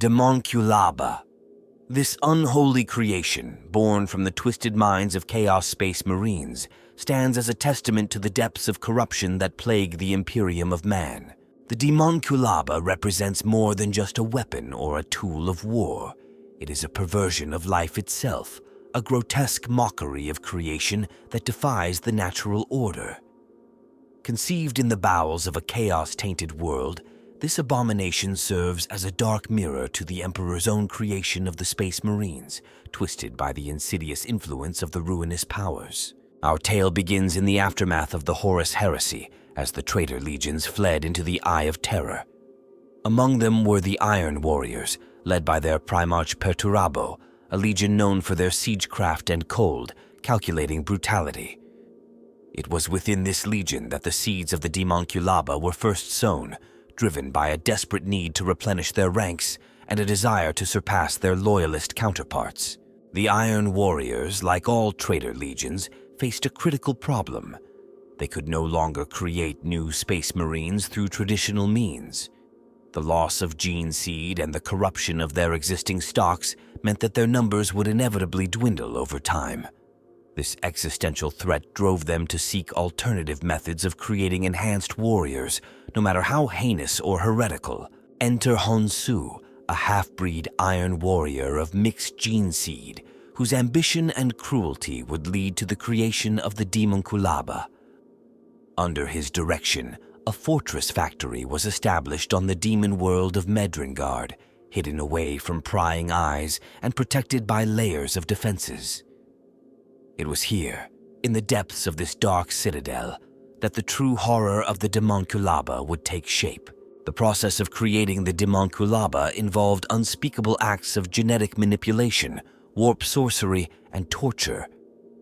Daemonculaba. This unholy creation, born from the twisted minds of Chaos Space Marines, stands as a testament to the depths of corruption that plague the Imperium of Man. The Daemonculaba represents more than just a weapon or a tool of war. It is a perversion of life itself, a grotesque mockery of creation that defies the natural order. Conceived in the bowels of a chaos-tainted world, this abomination serves as a dark mirror to the Emperor's own creation of the Space Marines, twisted by the insidious influence of the ruinous powers. Our tale begins in the aftermath of the Horus Heresy, as the traitor legions fled into the Eye of Terror. Among them were the Iron Warriors, led by their Primarch Perturabo, a legion known for their siegecraft and cold, calculating brutality. It was within this legion that the seeds of the Daemonculaba were first sown, driven by a desperate need to replenish their ranks and a desire to surpass their loyalist counterparts. The Iron Warriors, like all traitor legions, faced a critical problem. They could no longer create new Space Marines through traditional means. The loss of gene seed and the corruption of their existing stocks meant that their numbers would inevitably dwindle over time. This existential threat drove them to seek alternative methods of creating enhanced warriors, no matter how heinous or heretical. Enter Honsu, a half-breed Iron Warrior of mixed gene seed, whose ambition and cruelty would lead to the creation of the Daemonculaba. Under his direction, a fortress factory was established on the demon world of Medringard, hidden away from prying eyes and protected by layers of defenses. It was here, in the depths of this dark citadel, that the true horror of the Daemonculaba would take shape. The process of creating the Daemonculaba involved unspeakable acts of genetic manipulation, warp sorcery, and torture.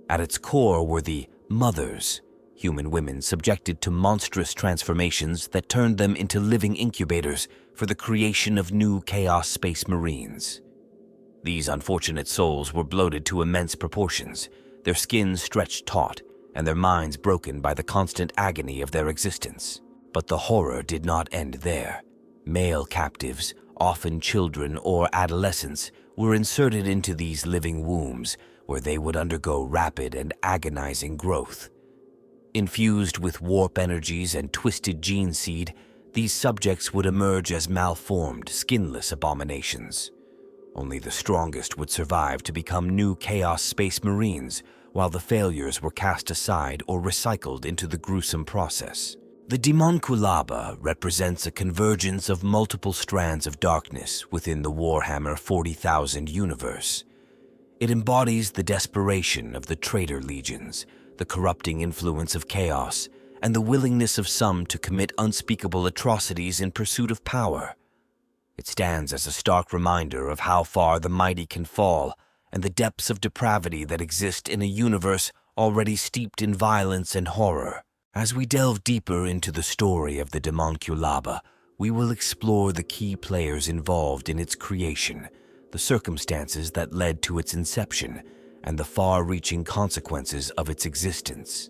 At its core were the Mothers, human women subjected to monstrous transformations that turned them into living incubators for the creation of new Chaos Space Marines. These unfortunate souls were bloated to immense proportions, their skins stretched taut, and their minds broken by the constant agony of their existence. But the horror did not end there. Male captives, often children or adolescents, were inserted into these living wombs, where they would undergo rapid and agonizing growth. Infused with warp energies and twisted gene seed, these subjects would emerge as malformed, skinless abominations. Only the strongest would survive to become new Chaos Space Marines, while the failures were cast aside or recycled into the gruesome process. The Daemonculaba represents a convergence of multiple strands of darkness within the Warhammer 40,000 universe. It embodies the desperation of the traitor legions, the corrupting influence of chaos, and the willingness of some to commit unspeakable atrocities in pursuit of power. It stands as a stark reminder of how far the mighty can fall and the depths of depravity that exist in a universe already steeped in violence and horror. As we delve deeper into the story of the Daemonculaba, we will explore the key players involved in its creation, the circumstances that led to its inception, and the far-reaching consequences of its existence.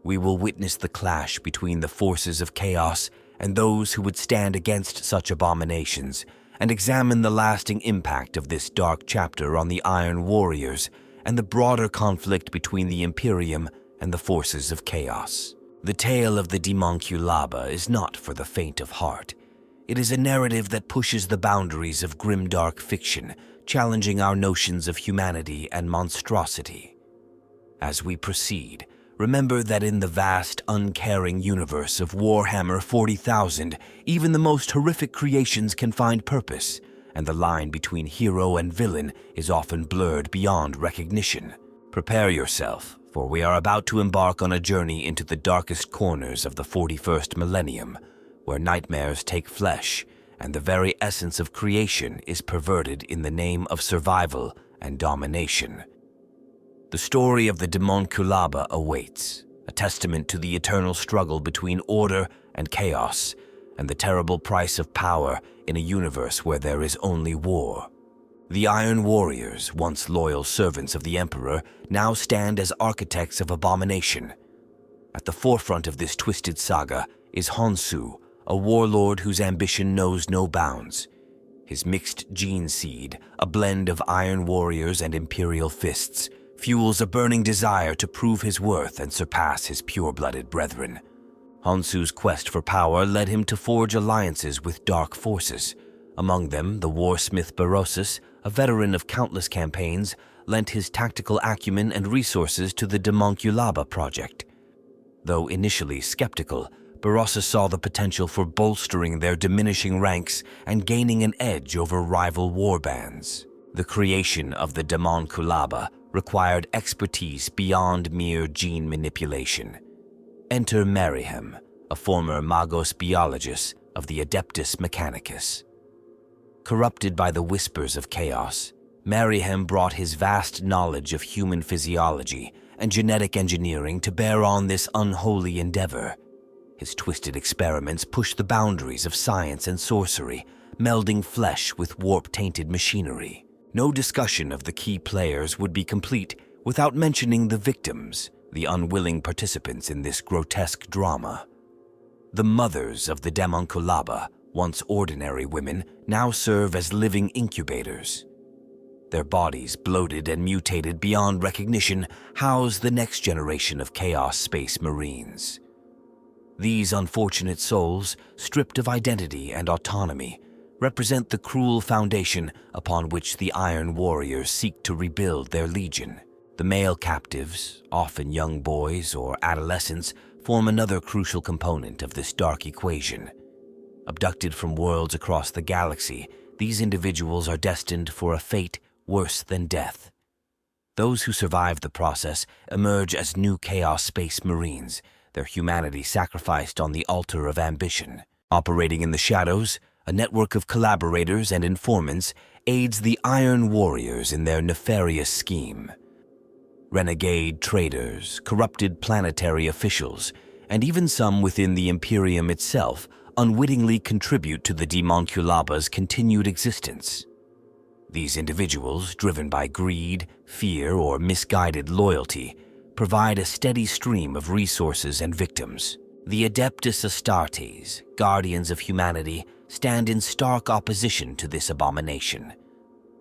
We will witness the clash between the forces of chaos and those who would stand against such abominations, and examine the lasting impact of this dark chapter on the Iron Warriors and the broader conflict between the Imperium and the forces of chaos. The tale of the Daemonculaba is not for the faint of heart. It is a narrative that pushes the boundaries of grimdark fiction, challenging our notions of humanity and monstrosity. As we proceed, remember that in the vast, uncaring universe of Warhammer 40,000, even the most horrific creations can find purpose, and the line between hero and villain is often blurred beyond recognition. Prepare yourself, for we are about to embark on a journey into the darkest corners of the 41st millennium, where nightmares take flesh, and the very essence of creation is perverted in the name of survival and domination. The story of the Daemonculaba awaits, a testament to the eternal struggle between order and chaos, and the terrible price of power in a universe where there is only war. The Iron Warriors, once loyal servants of the Emperor, now stand as architects of abomination. At the forefront of this twisted saga is Honsu, a warlord whose ambition knows no bounds. His mixed gene seed, a blend of iron warriors and imperial fists, fuels a burning desire to prove his worth and surpass his pure-blooded brethren. Honsu's quest for power led him to forge alliances with dark forces. Among them, the warsmith Berosus, a veteran of countless campaigns, lent his tactical acumen and resources to the Daemonculaba project. Though initially skeptical, Berosus saw the potential for bolstering their diminishing ranks and gaining an edge over rival warbands. The creation of the Daemonculaba required expertise beyond mere gene manipulation. Enter Mayhem, a former Magos biologist of the Adeptus Mechanicus. Corrupted by the whispers of chaos, Mayhem brought his vast knowledge of human physiology and genetic engineering to bear on this unholy endeavor. His twisted experiments pushed the boundaries of science and sorcery, melding flesh with warp-tainted machinery. No discussion of the key players would be complete without mentioning the victims, the unwilling participants in this grotesque drama. The mothers of the Daemonculaba, once ordinary women, now serve as living incubators. Their bodies, bloated and mutated beyond recognition, house the next generation of Chaos Space Marines. These unfortunate souls, stripped of identity and autonomy, represent the cruel foundation upon which the Iron Warriors seek to rebuild their legion. The male captives, often young boys or adolescents, form another crucial component of this dark equation. Abducted from worlds across the galaxy, these individuals are destined for a fate worse than death. Those who survive the process emerge as new Chaos Space Marines, their humanity sacrificed on the altar of ambition. Operating in the shadows, a network of collaborators and informants aids the Iron Warriors in their nefarious scheme. Renegade traders, corrupted planetary officials, and even some within the Imperium itself unwittingly contribute to the Daemonculaba's continued existence. These individuals, driven by greed, fear, or misguided loyalty, provide a steady stream of resources and victims. The Adeptus Astartes, guardians of humanity, stand in stark opposition to this abomination.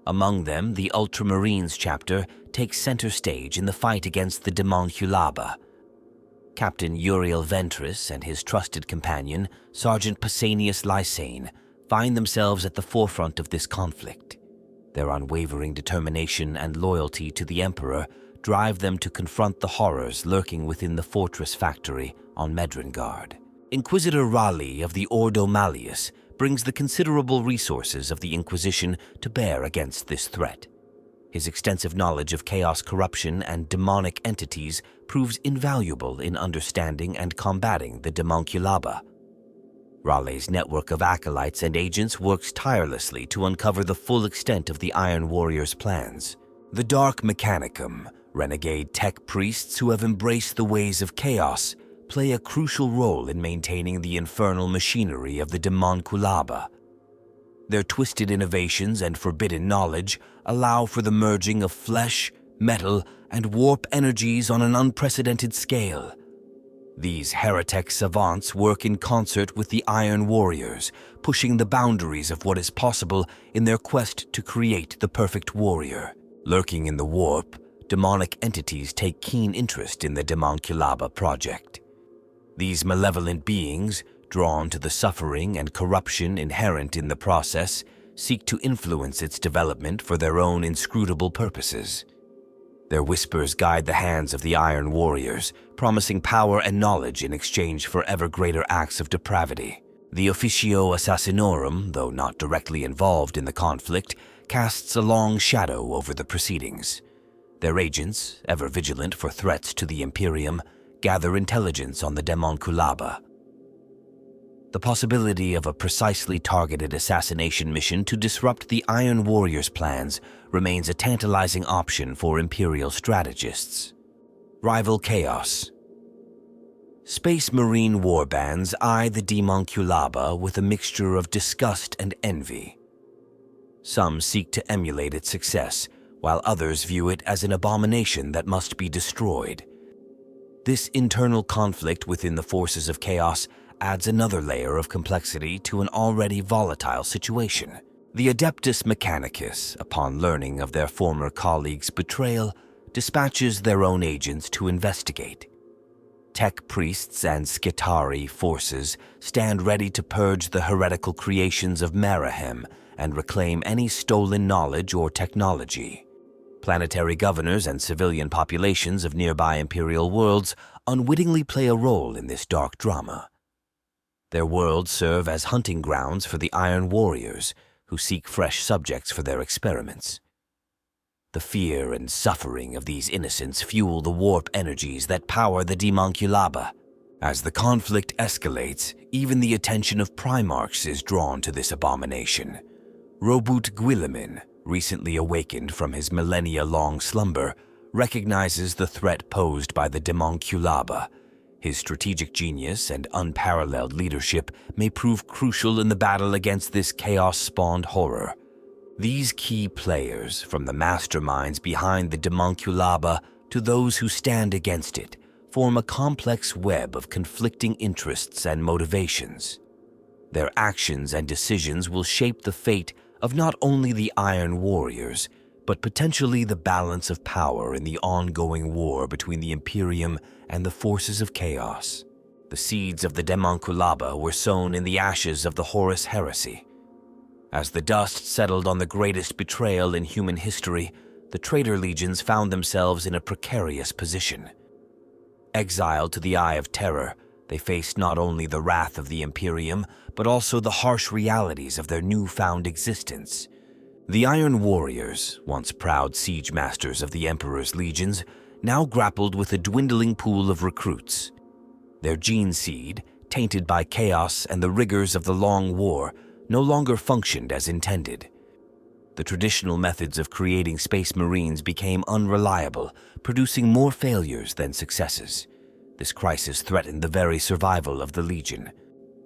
Among them, the Ultramarines chapter takes center stage in the fight against the Daemonculaba. Captain Uriel Ventress and his trusted companion, Sergeant Pausanias Lysane, find themselves at the forefront of this conflict. Their unwavering determination and loyalty to the Emperor drive them to confront the horrors lurking within the fortress factory on Medrengard. Inquisitor Raleigh of the Ordo Malleus brings the considerable resources of the Inquisition to bear against this threat. His extensive knowledge of chaos corruption and demonic entities proves invaluable in understanding and combating the Daemonculaba. Raleigh's network of acolytes and agents works tirelessly to uncover the full extent of the Iron Warriors' plans. The Dark Mechanicum, renegade tech priests who have embraced the ways of chaos, play a crucial role in maintaining the infernal machinery of the Daemonculaba. Their twisted innovations and forbidden knowledge allow for the merging of flesh, metal, and warp energies on an unprecedented scale. These heretic savants work in concert with the Iron Warriors, pushing the boundaries of what is possible in their quest to create the perfect warrior. Lurking in the warp, demonic entities take keen interest in the Daemonculaba project. These malevolent beings, drawn to the suffering and corruption inherent in the process, seek to influence its development for their own inscrutable purposes. Their whispers guide the hands of the Iron Warriors, promising power and knowledge in exchange for ever greater acts of depravity. The Officio Assassinorum, though not directly involved in the conflict, casts a long shadow over the proceedings. Their agents, ever vigilant for threats to the Imperium, gather intelligence on the Daemonculaba. The possibility of a precisely targeted assassination mission to disrupt the Iron Warriors' plans remains a tantalizing option for Imperial strategists. Rival Chaos. Space Marine warbands eye the Daemonculaba with a mixture of disgust and envy. Some seek to emulate its success, while others view it as an abomination that must be destroyed. This internal conflict within the forces of chaos adds another layer of complexity to an already volatile situation. The Adeptus Mechanicus, upon learning of their former colleague's betrayal, dispatches their own agents to investigate. Tech priests and Skitarii forces stand ready to purge the heretical creations of Mayhem and reclaim any stolen knowledge or technology. Planetary governors and civilian populations of nearby imperial worlds unwittingly play a role in this dark drama. Their worlds serve as hunting grounds for the Iron Warriors, who seek fresh subjects for their experiments. The fear and suffering of these innocents fuel the warp energies that power the Daemonculaba. As the conflict escalates, even the attention of Primarchs is drawn to this abomination. Robut Guilliman, recently awakened from his millennia-long slumber, recognizes the threat posed by the Daemonculaba. His strategic genius and unparalleled leadership may prove crucial in the battle against this chaos-spawned horror. These key players, from the masterminds behind the Daemonculaba to those who stand against it, form a complex web of conflicting interests and motivations. Their actions and decisions will shape the fate of not only the Iron Warriors, but potentially the balance of power in the ongoing war between the Imperium and the forces of chaos. The seeds of the Daemonculaba were sown in the ashes of the Horus Heresy. As the dust settled on the greatest betrayal in human history, the traitor legions found themselves in a precarious position. Exiled to the Eye of Terror, they faced not only the wrath of the Imperium, but also the harsh realities of their newfound existence. The Iron Warriors, once proud siege masters of the Emperor's legions, now grappled with a dwindling pool of recruits. Their gene seed, tainted by chaos and the rigors of the Long War, no longer functioned as intended. The traditional methods of creating Space Marines became unreliable, producing more failures than successes. This crisis threatened the very survival of the Legion.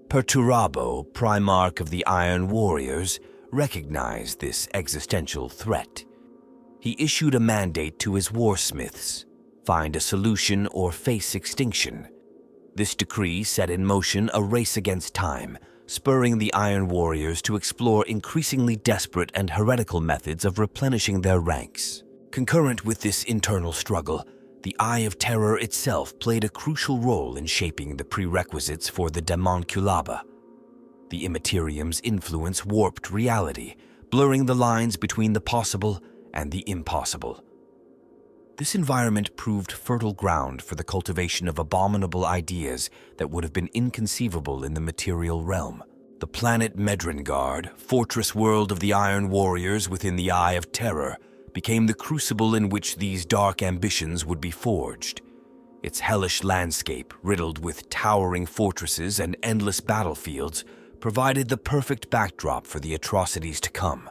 Perturabo, Primarch of the Iron Warriors, recognized this existential threat. He issued a mandate to his warsmiths: find a solution or face extinction. This decree set in motion a race against time, spurring the Iron Warriors to explore increasingly desperate and heretical methods of replenishing their ranks. Concurrent with this internal struggle, the Eye of Terror itself played a crucial role in shaping the prerequisites for the Daemonculaba. The Immaterium's influence warped reality, blurring the lines between the possible and the impossible. This environment proved fertile ground for the cultivation of abominable ideas that would have been inconceivable in the material realm. The planet Medrengard, fortress world of the Iron Warriors within the Eye of Terror, became the crucible in which these dark ambitions would be forged. Its hellish landscape, riddled with towering fortresses and endless battlefields, provided the perfect backdrop for the atrocities to come.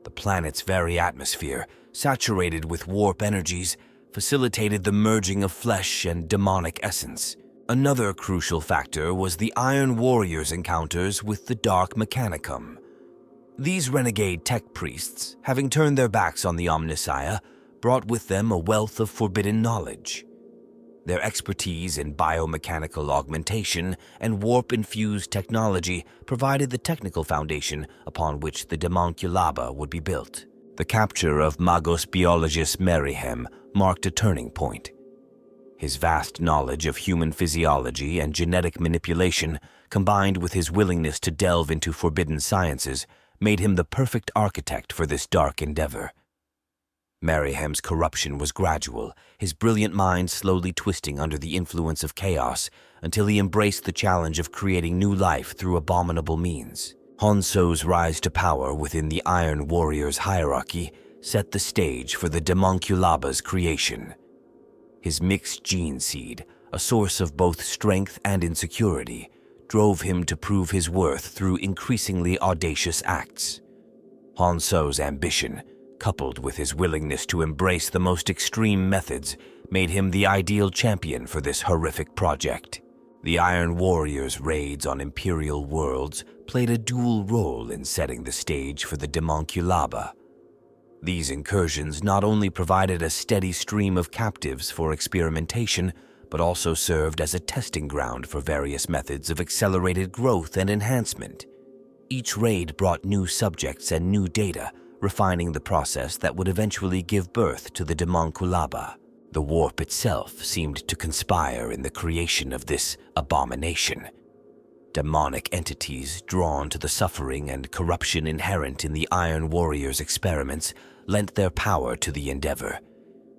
The planet's very atmosphere, saturated with warp energies, facilitated the merging of flesh and demonic essence. Another crucial factor was the Iron Warriors' encounters with the Dark Mechanicum. These renegade tech priests, having turned their backs on the Omnissiah, brought with them a wealth of forbidden knowledge. Their expertise in biomechanical augmentation and warp-infused technology provided the technical foundation upon which the Daemonculaba would be built. The capture of Magos Biologist Mayhem marked a turning point. His vast knowledge of human physiology and genetic manipulation, combined with his willingness to delve into forbidden sciences, made him the perfect architect for this dark endeavor. Mayhem's corruption was gradual, his brilliant mind slowly twisting under the influence of chaos until he embraced the challenge of creating new life through abominable means. Honso's rise to power within the Iron Warriors hierarchy set the stage for the Daemonculaba's creation. His mixed gene seed, a source of both strength and insecurity, drove him to prove his worth through increasingly audacious acts. Honso's ambition, coupled with his willingness to embrace the most extreme methods, made him the ideal champion for this horrific project. The Iron Warriors' raids on Imperial worlds played a dual role in setting the stage for the Daemonculaba. These incursions not only provided a steady stream of captives for experimentation, but also served as a testing ground for various methods of accelerated growth and enhancement. Each raid brought new subjects and new data, refining the process that would eventually give birth to the Daemonculaba. The warp itself seemed to conspire in the creation of this abomination. Demonic entities drawn to the suffering and corruption inherent in the Iron Warriors' experiments lent their power to the endeavor.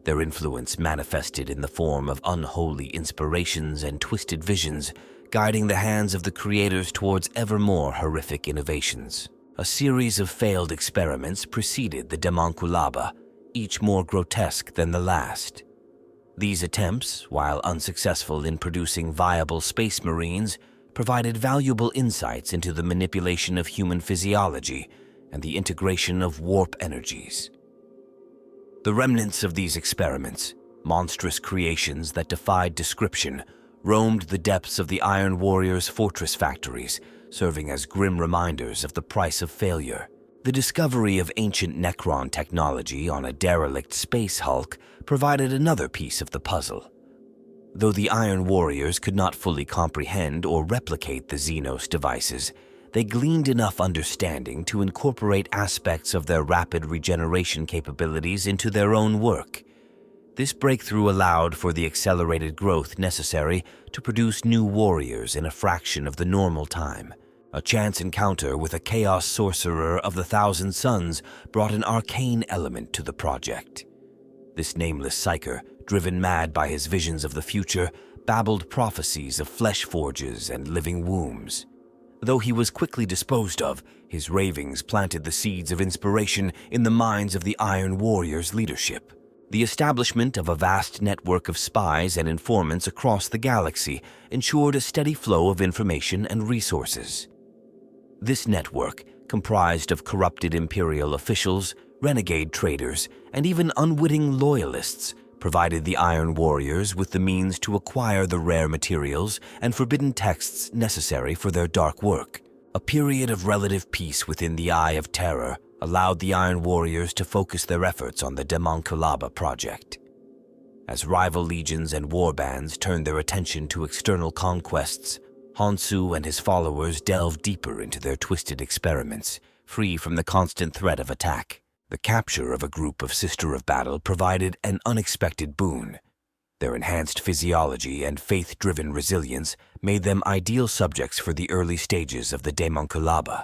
Their influence manifested in the form of unholy inspirations and twisted visions, guiding the hands of the creators towards ever more horrific innovations. A series of failed experiments preceded the Daemonculaba, each more grotesque than the last. These attempts, while unsuccessful in producing viable space marines, provided valuable insights into the manipulation of human physiology and the integration of warp energies. The remnants of these experiments, monstrous creations that defied description, roamed the depths of the Iron Warriors' fortress factories, serving as grim reminders of the price of failure. The discovery of ancient Necron technology on a derelict space hulk provided another piece of the puzzle. Though the Iron Warriors could not fully comprehend or replicate the Xenos devices, they gleaned enough understanding to incorporate aspects of their rapid regeneration capabilities into their own work. This breakthrough allowed for the accelerated growth necessary to produce new warriors in a fraction of the normal time. A chance encounter with a chaos sorcerer of the Thousand Suns brought an arcane element to the project. This nameless psyker, driven mad by his visions of the future, babbled prophecies of flesh forges and living wombs. Though he was quickly disposed of, his ravings planted the seeds of inspiration in the minds of the Iron Warriors' leadership. The establishment of a vast network of spies and informants across the galaxy ensured a steady flow of information and resources. This network, comprised of corrupted Imperial officials, renegade traders, and even unwitting loyalists, provided the Iron Warriors with the means to acquire the rare materials and forbidden texts necessary for their dark work. A period of relative peace within the Eye of Terror allowed the Iron Warriors to focus their efforts on the Daemonculaba project. As rival legions and warbands turned their attention to external conquests, Hansu and his followers delved deeper into their twisted experiments, free from the constant threat of attack. The capture of a group of Sister of Battle provided an unexpected boon. Their enhanced physiology and faith-driven resilience made them ideal subjects for the early stages of the Daemonculaba.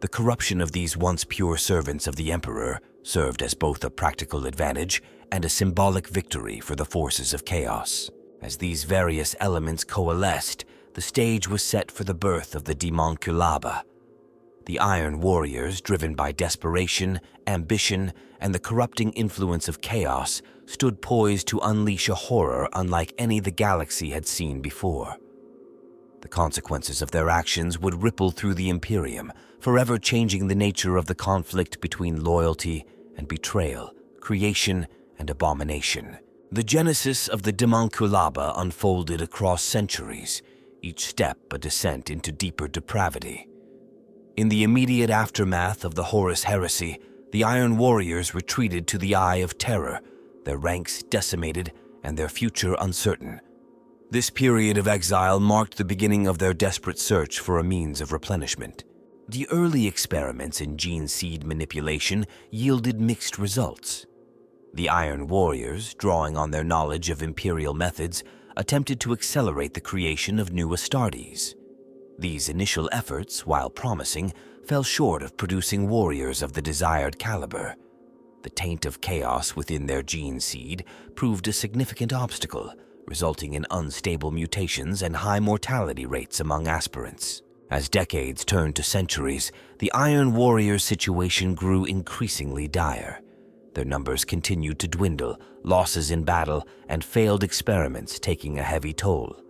The corruption of these once pure servants of the Emperor served as both a practical advantage and a symbolic victory for the forces of chaos. As these various elements coalesced, the stage was set for the birth of the Daemonculaba. The Iron Warriors, driven by desperation, ambition, and the corrupting influence of chaos, stood poised to unleash a horror unlike any the galaxy had seen before. The consequences of their actions would ripple through the Imperium, forever changing the nature of the conflict between loyalty and betrayal, creation and abomination. The genesis of the Daemonculaba unfolded across centuries, each step a descent into deeper depravity. In the immediate aftermath of the Horus Heresy, the Iron Warriors retreated to the Eye of Terror, their ranks decimated and their future uncertain. This period of exile marked the beginning of their desperate search for a means of replenishment. The early experiments in gene seed manipulation yielded mixed results. The Iron Warriors, drawing on their knowledge of Imperial methods, attempted to accelerate the creation of new Astartes. These initial efforts, while promising, fell short of producing warriors of the desired caliber. The taint of chaos within their gene seed proved a significant obstacle, resulting in unstable mutations and high mortality rates among aspirants. As decades turned to centuries, the Iron Warriors' situation grew increasingly dire. Their numbers continued to dwindle, losses in battle and failed experiments taking a heavy toll.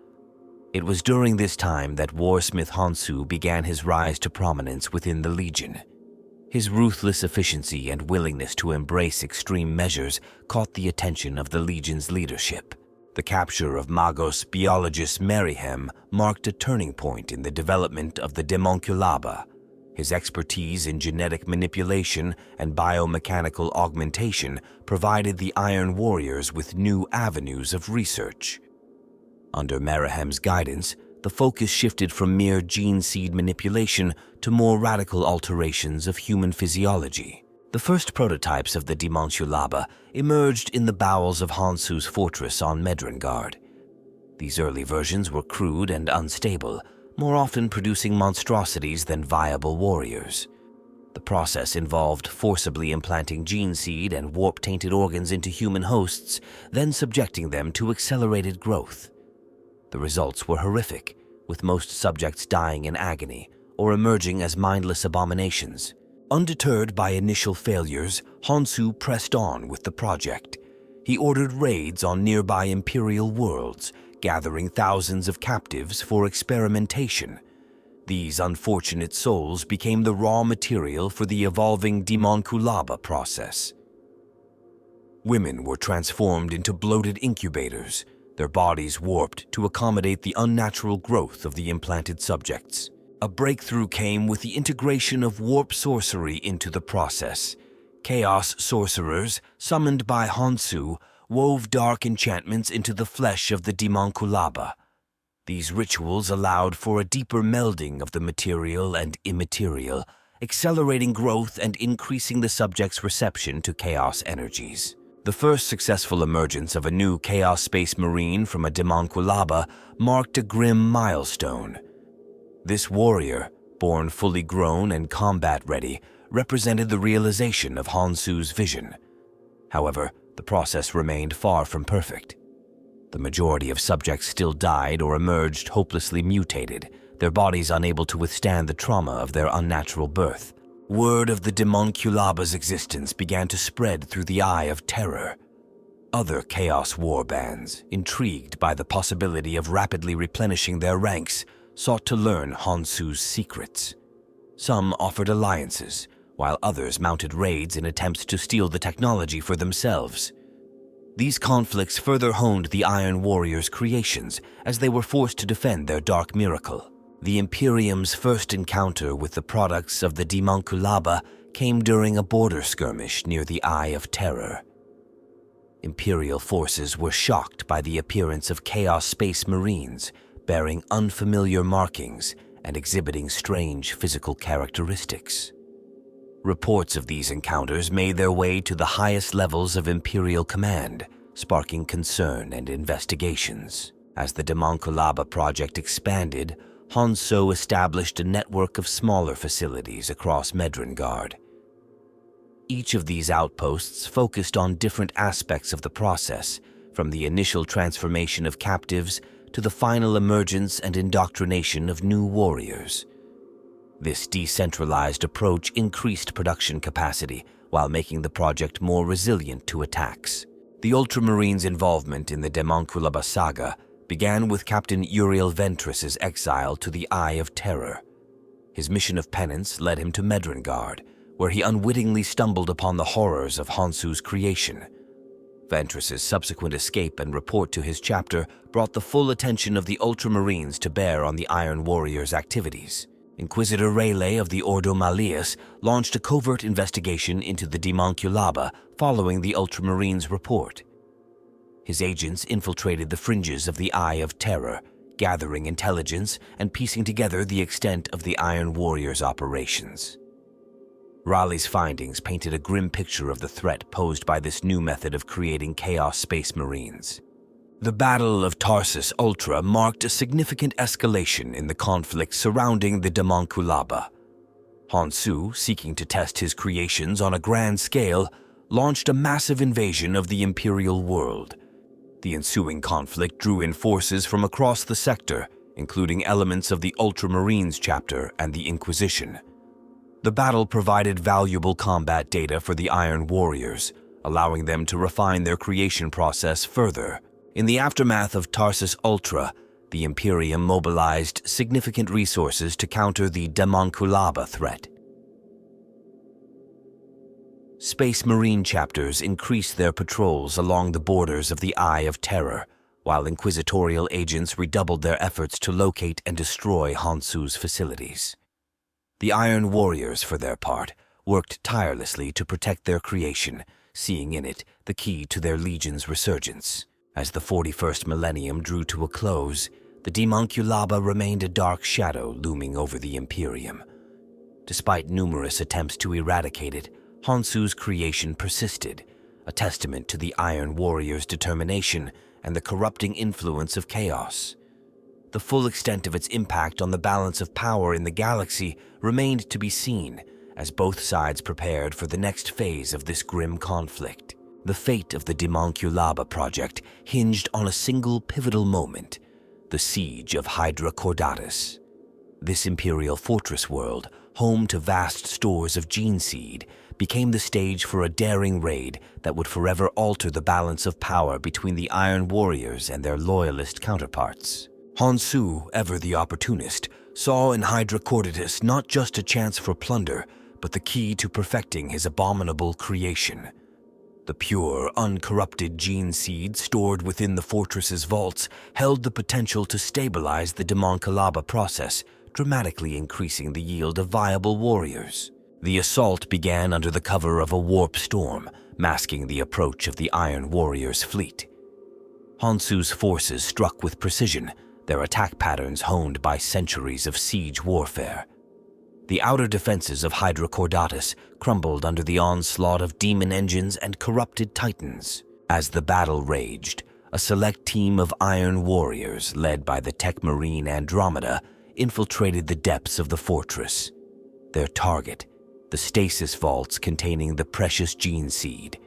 It was during this time that warsmith Hansu began his rise to prominence within the Legion. His ruthless efficiency and willingness to embrace extreme measures caught the attention of the Legion's leadership. The capture of Magos biologist Mayhem marked a turning point in the development of the Daemonculaba. His expertise in genetic manipulation and biomechanical augmentation provided the Iron Warriors with new avenues of research. Under Mayhem's guidance, the focus shifted from mere gene seed manipulation to more radical alterations of human physiology. The first prototypes of the Daemonculaba emerged in the bowels of Hansu's fortress on Medrengard. These early versions were crude and unstable, more often producing monstrosities than viable warriors. The process involved forcibly implanting gene seed and warp-tainted organs into human hosts, then subjecting them to accelerated growth. The results were horrific, with most subjects dying in agony or emerging as mindless abominations. Undeterred by initial failures, Hansu pressed on with the project. He ordered raids on nearby Imperial worlds, gathering thousands of captives for experimentation. These unfortunate souls became the raw material for the evolving Daemonculaba process. Women were transformed into bloated incubators, their bodies warped to accommodate the unnatural growth of the implanted subjects. A breakthrough came with the integration of warp sorcery into the process. Chaos sorcerers, summoned by Hansu, wove dark enchantments into the flesh of the Daemonculaba. These rituals allowed for a deeper melding of the material and immaterial, accelerating growth and increasing the subject's reception to chaos energies. The first successful emergence of a new Chaos Space Marine from a Daemonculaba marked a grim milestone. This warrior, born fully grown and combat-ready, represented the realization of Hansu's vision. However, the process remained far from perfect. The majority of subjects still died or emerged hopelessly mutated, their bodies unable to withstand the trauma of their unnatural birth. Word of the Daemonculaba's existence began to spread through the Eye of Terror. Other Chaos warbands, intrigued by the possibility of rapidly replenishing their ranks, sought to learn Hansu's secrets. Some offered alliances, while others mounted raids in attempts to steal the technology for themselves. These conflicts further honed the Iron Warriors' creations as they were forced to defend their dark miracle. The Imperium's first encounter with the products of the Daemonculaba came during a border skirmish near the Eye of Terror. Imperial forces were shocked by the appearance of Chaos Space Marines, bearing unfamiliar markings and exhibiting strange physical characteristics. Reports of these encounters made their way to the highest levels of Imperial command, sparking concern and investigations. As the Daemonculaba project expanded, Hansu established a network of smaller facilities across Medrengard. Each of these outposts focused on different aspects of the process, from the initial transformation of captives to the final emergence and indoctrination of new warriors. This decentralized approach increased production capacity while making the project more resilient to attacks. The Ultramarines' involvement in the Daemonculaba saga began with Captain Uriel Ventress's exile to the Eye of Terror. His mission of penance led him to Medrengard, where he unwittingly stumbled upon the horrors of Hansu's creation. Ventress's subsequent escape and report to his chapter brought the full attention of the Ultramarines to bear on the Iron Warriors' activities. Inquisitor Rayleigh of the Ordo Malleus launched a covert investigation into the Daemonculaba following the Ultramarines' report. His agents infiltrated the fringes of the Eye of Terror, gathering intelligence and piecing together the extent of the Iron Warriors' operations. Raleigh's findings painted a grim picture of the threat posed by this new method of creating Chaos Space Marines. The Battle of Tarsus Ultra marked a significant escalation in the conflict surrounding the Daemonculaba. Hansu, seeking to test his creations on a grand scale, launched a massive invasion of the Imperial world. The ensuing conflict drew in forces from across the sector, including elements of the Ultramarines chapter and the Inquisition. The battle provided valuable combat data for the Iron Warriors, allowing them to refine their creation process further. In the aftermath of Tarsus Ultra, the Imperium mobilized significant resources to counter the Daemonculaba threat. Space Marine chapters increased their patrols along the borders of the Eye of Terror, while inquisitorial agents redoubled their efforts to locate and destroy Hansu's facilities. The Iron Warriors, for their part, worked tirelessly to protect their creation, seeing in it the key to their legion's resurgence. As the 41st millennium drew to a close, the Daemonculaba remained a dark shadow looming over the Imperium. Despite numerous attempts to eradicate it, Hansu's creation persisted, a testament to the Iron Warrior's determination and the corrupting influence of chaos. The full extent of its impact on the balance of power in the galaxy remained to be seen, as both sides prepared for the next phase of this grim conflict. The fate of the Daemonculaba project hinged on a single pivotal moment: the siege of Hydra Cordatus. This Imperial fortress world, home to vast stores of gene seed, became the stage for a daring raid that would forever alter the balance of power between the Iron Warriors and their loyalist counterparts. Hansu, ever the opportunist, saw in Hydra Cordatus not just a chance for plunder, but the key to perfecting his abominable creation. The pure, uncorrupted gene seed stored within the fortress's vaults held the potential to stabilize the Daemonculaba process, dramatically increasing the yield of viable warriors. The assault began under the cover of a warp storm, masking the approach of the Iron Warriors' fleet. Hansu's forces struck with precision, their attack patterns honed by centuries of siege warfare. The outer defenses of Hydra Cordatus crumbled under the onslaught of demon engines and corrupted titans. As the battle raged, a select team of Iron Warriors, led by the tech marine Andromeda, infiltrated the depths of the fortress. Their target, the stasis vaults containing the precious gene seed.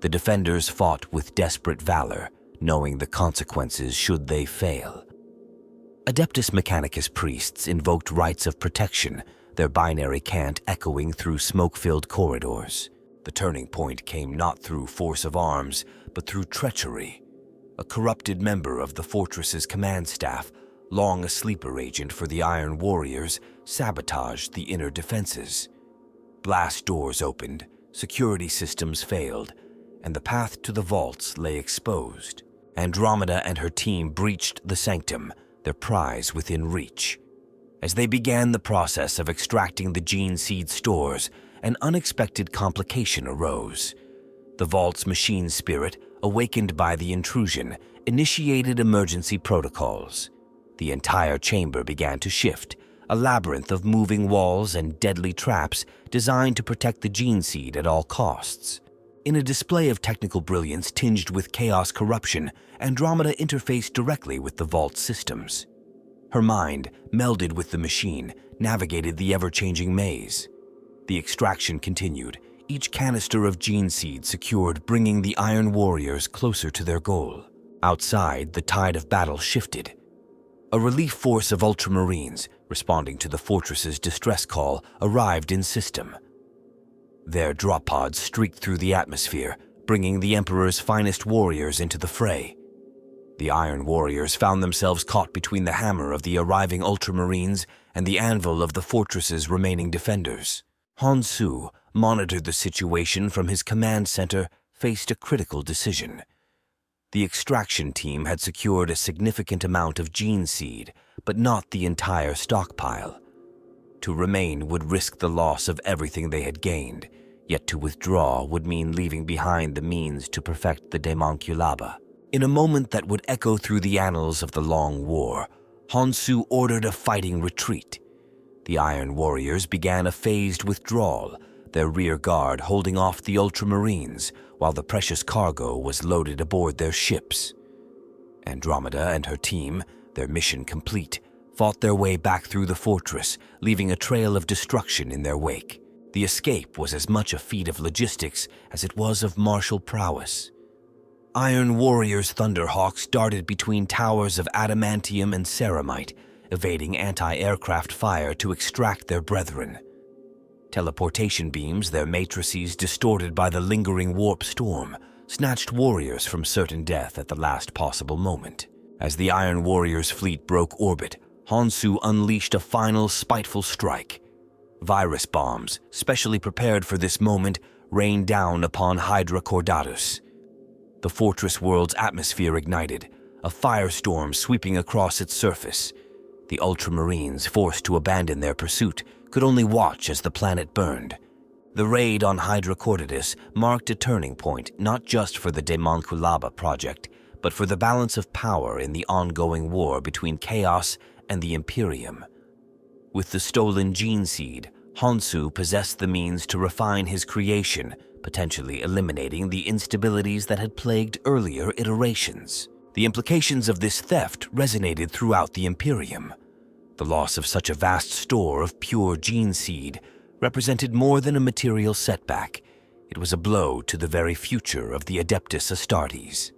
The defenders fought with desperate valor, knowing the consequences should they fail. Adeptus Mechanicus priests invoked rites of protection, their binary cant echoing through smoke-filled corridors. The turning point came not through force of arms, but through treachery. A corrupted member of the fortress's command staff, long a sleeper agent for the Iron Warriors, sabotaged the inner defenses. Blast doors opened, security systems failed, and the path to the vaults lay exposed. Andromeda and her team breached the sanctum, their prize within reach. As they began the process of extracting the gene seed stores, an unexpected complication arose. The vault's machine spirit, awakened by the intrusion, initiated emergency protocols. The entire chamber began to shift, a labyrinth of moving walls and deadly traps designed to protect the gene seed at all costs. In a display of technical brilliance tinged with chaos corruption, Andromeda interfaced directly with the vault's systems. Her mind, melded with the machine, navigated the ever-changing maze. The extraction continued, each canister of gene seed secured, bringing the Iron Warriors closer to their goal. Outside, the tide of battle shifted. A relief force of Ultramarines, responding to the fortress's distress call, arrived in system. Their drop pods streaked through the atmosphere, bringing the Emperor's finest warriors into the fray. The Iron Warriors found themselves caught between the hammer of the arriving Ultramarines and the anvil of the fortress's remaining defenders. Hansu, monitored the situation from his command center, faced a critical decision. The extraction team had secured a significant amount of gene seed, but not the entire stockpile. To remain would risk the loss of everything they had gained, yet to withdraw would mean leaving behind the means to perfect the Daemonculaba. In a moment that would echo through the annals of the Long War, Hansu ordered a fighting retreat. The Iron Warriors began a phased withdrawal, their rear guard holding off the Ultramarines while the precious cargo was loaded aboard their ships. Andromeda and her team, their mission complete, fought their way back through the fortress, leaving a trail of destruction in their wake. The escape was as much a feat of logistics as it was of martial prowess. Iron Warriors' Thunderhawks darted between towers of adamantium and ceramite, evading anti-aircraft fire to extract their brethren. Teleportation beams, their matrices distorted by the lingering warp storm, snatched warriors from certain death at the last possible moment. As the Iron Warriors' fleet broke orbit, Hansu unleashed a final spiteful strike. Virus bombs, specially prepared for this moment, rained down upon Hydra Cordatus. The fortress world's atmosphere ignited, a firestorm sweeping across its surface. The Ultramarines, forced to abandon their pursuit, could only watch as the planet burned. The raid on Hydra Cordatus marked a turning point not just for the Daemonculaba project, but for the balance of power in the ongoing war between Chaos and the Imperium. With the stolen gene seed, Honshu possessed the means to refine his creation, potentially eliminating the instabilities that had plagued earlier iterations. The implications of this theft resonated throughout the Imperium. The loss of such a vast store of pure gene seed represented more than a material setback. It was a blow to the very future of the Adeptus Astartes.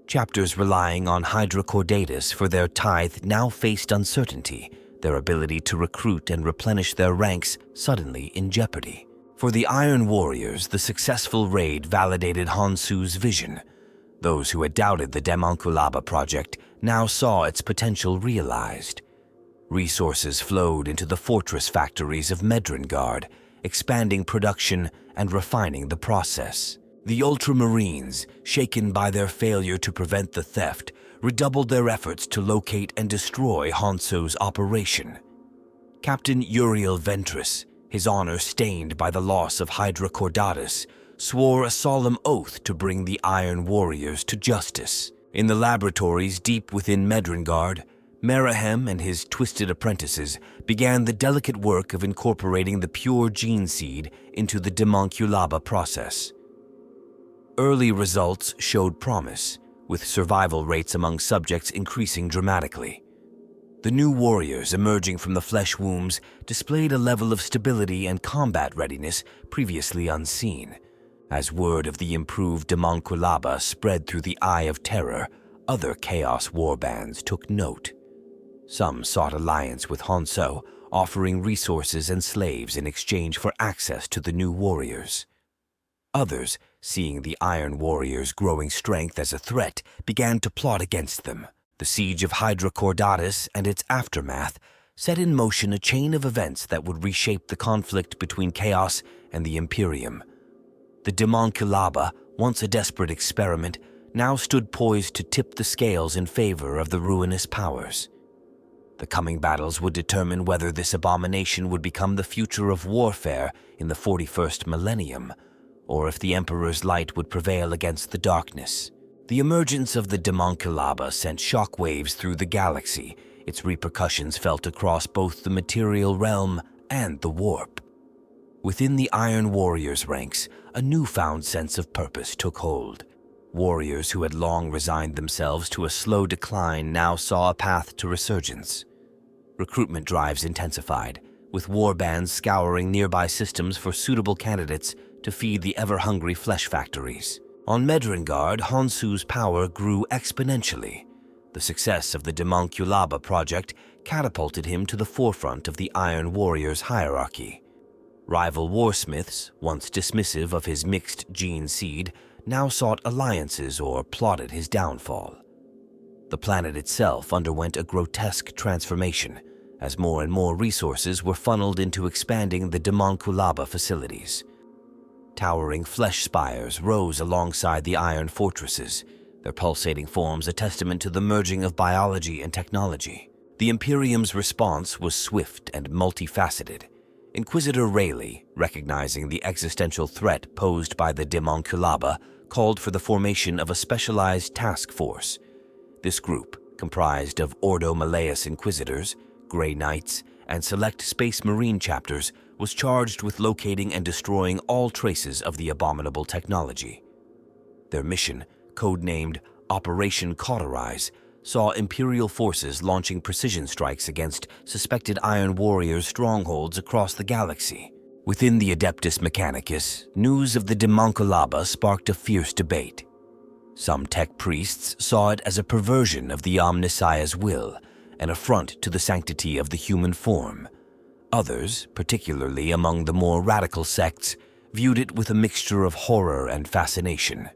Chapters relying on Hydra Caudatus for their tithe now faced uncertainty, their ability to recruit and replenish their ranks suddenly in jeopardy. For the Iron Warriors, the successful raid validated Honshu's vision. Those who had doubted the Daemonculaba project now saw its potential realized. Resources flowed into the fortress factories of Medrengard, expanding production and refining the process. The Ultramarines, shaken by their failure to prevent the theft, redoubled their efforts to locate and destroy Honshu's operation. Captain Uriel Ventress, his honor stained by the loss of Hydra Caudatus, swore a solemn oath to bring the Iron Warriors to justice. In the laboratories deep within Medrengard, Merahem and his twisted apprentices began the delicate work of incorporating the pure gene seed into the Daemonculaba process. Early results showed promise, with survival rates among subjects increasing dramatically. The new warriors emerging from the flesh wombs displayed a level of stability and combat readiness previously unseen. As word of the improved Daemonculaba spread through the Eye of Terror, other Chaos warbands took note. Some sought alliance with Honshu, offering resources and slaves in exchange for access to the new warriors. Others, seeing the Iron Warriors' growing strength as a threat, began to plot against them. The siege of Hydra Caudatus and its aftermath set in motion a chain of events that would reshape the conflict between Chaos and the Imperium. The Daemonculaba, once a desperate experiment, now stood poised to tip the scales in favor of the ruinous powers. The coming battles would determine whether this abomination would become the future of warfare in the 41st millennium, or if the Emperor's light would prevail against the darkness. The emergence of the Daemonculaba sent shockwaves through the galaxy, its repercussions felt across both the material realm and the warp. Within the Iron Warriors' ranks, a newfound sense of purpose took hold. Warriors who had long resigned themselves to a slow decline now saw a path to resurgence. Recruitment drives intensified, with warbands scouring nearby systems for suitable candidates to feed the ever-hungry flesh factories. On Medrengard, Honshu's power grew exponentially. The success of the Daemonculaba project catapulted him to the forefront of the Iron Warriors hierarchy. Rival warsmiths, once dismissive of his mixed gene seed, now sought alliances or plotted his downfall. The planet itself underwent a grotesque transformation, as more and more resources were funneled into expanding the Daemonculaba facilities. Towering flesh spires rose alongside the iron fortresses, their pulsating forms a testament to the merging of biology and technology. The Imperium's response was swift and multifaceted. Inquisitor Rayleigh, recognizing the existential threat posed by the Daemonculaba, called for the formation of a specialized task force. This group, comprised of Ordo Malleus Inquisitors, Grey Knights, and select Space Marine chapters, was charged with locating and destroying all traces of the abominable technology. Their mission, codenamed Operation Cauterize, saw Imperial forces launching precision strikes against suspected Iron Warriors' strongholds across the galaxy. Within the Adeptus Mechanicus, news of the Daemonculaba sparked a fierce debate. Some tech priests saw it as a perversion of the Omnissiah's will, an affront to the sanctity of the human form. Others, particularly among the more radical sects, viewed it with a mixture of horror and fascination.